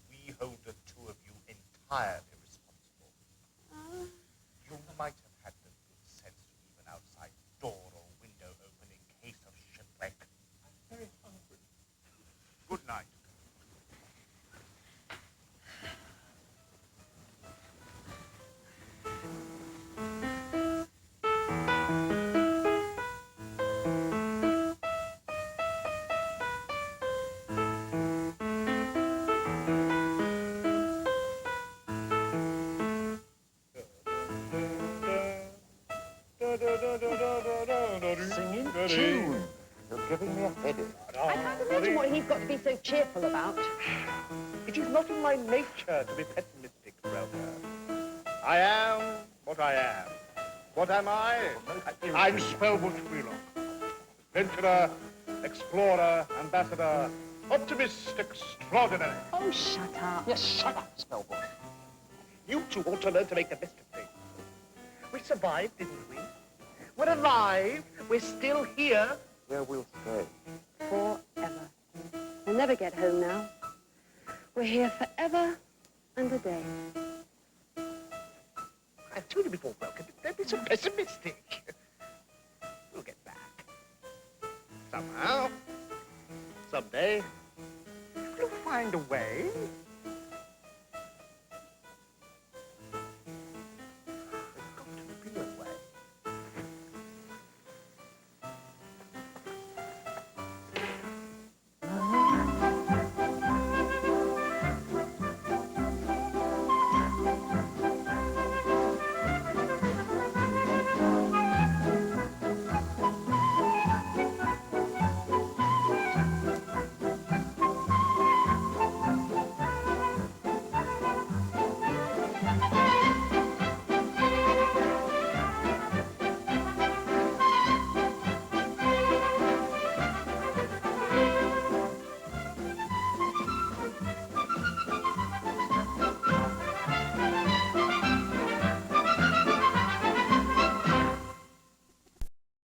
We hold the two of you entirely responsible. You might have had the good sense to leave an outside door or window open in case of shipwreck. I'm very hungry. Good night. tune. You're giving me a headache. I can't imagine what he's got to be so cheerful about. It is not in my nature to be pessimistic, Relka. I am what I am. What am I? I'm Spellbook Wheelock. Adventurer, explorer, ambassador, optimist extraordinary. Oh, shut up. Yes, shut up, Spellbook. You two ought to learn to make the best of things. We survived, didn't we? We're alive. We're still here. Where we'll stay. Forever. We'll never get home now. We're here forever and a day. I've told you before, Welcome, don't be so pessimistic. We'll get back. Somehow. Someday. We'll find a way. There's got to be a way.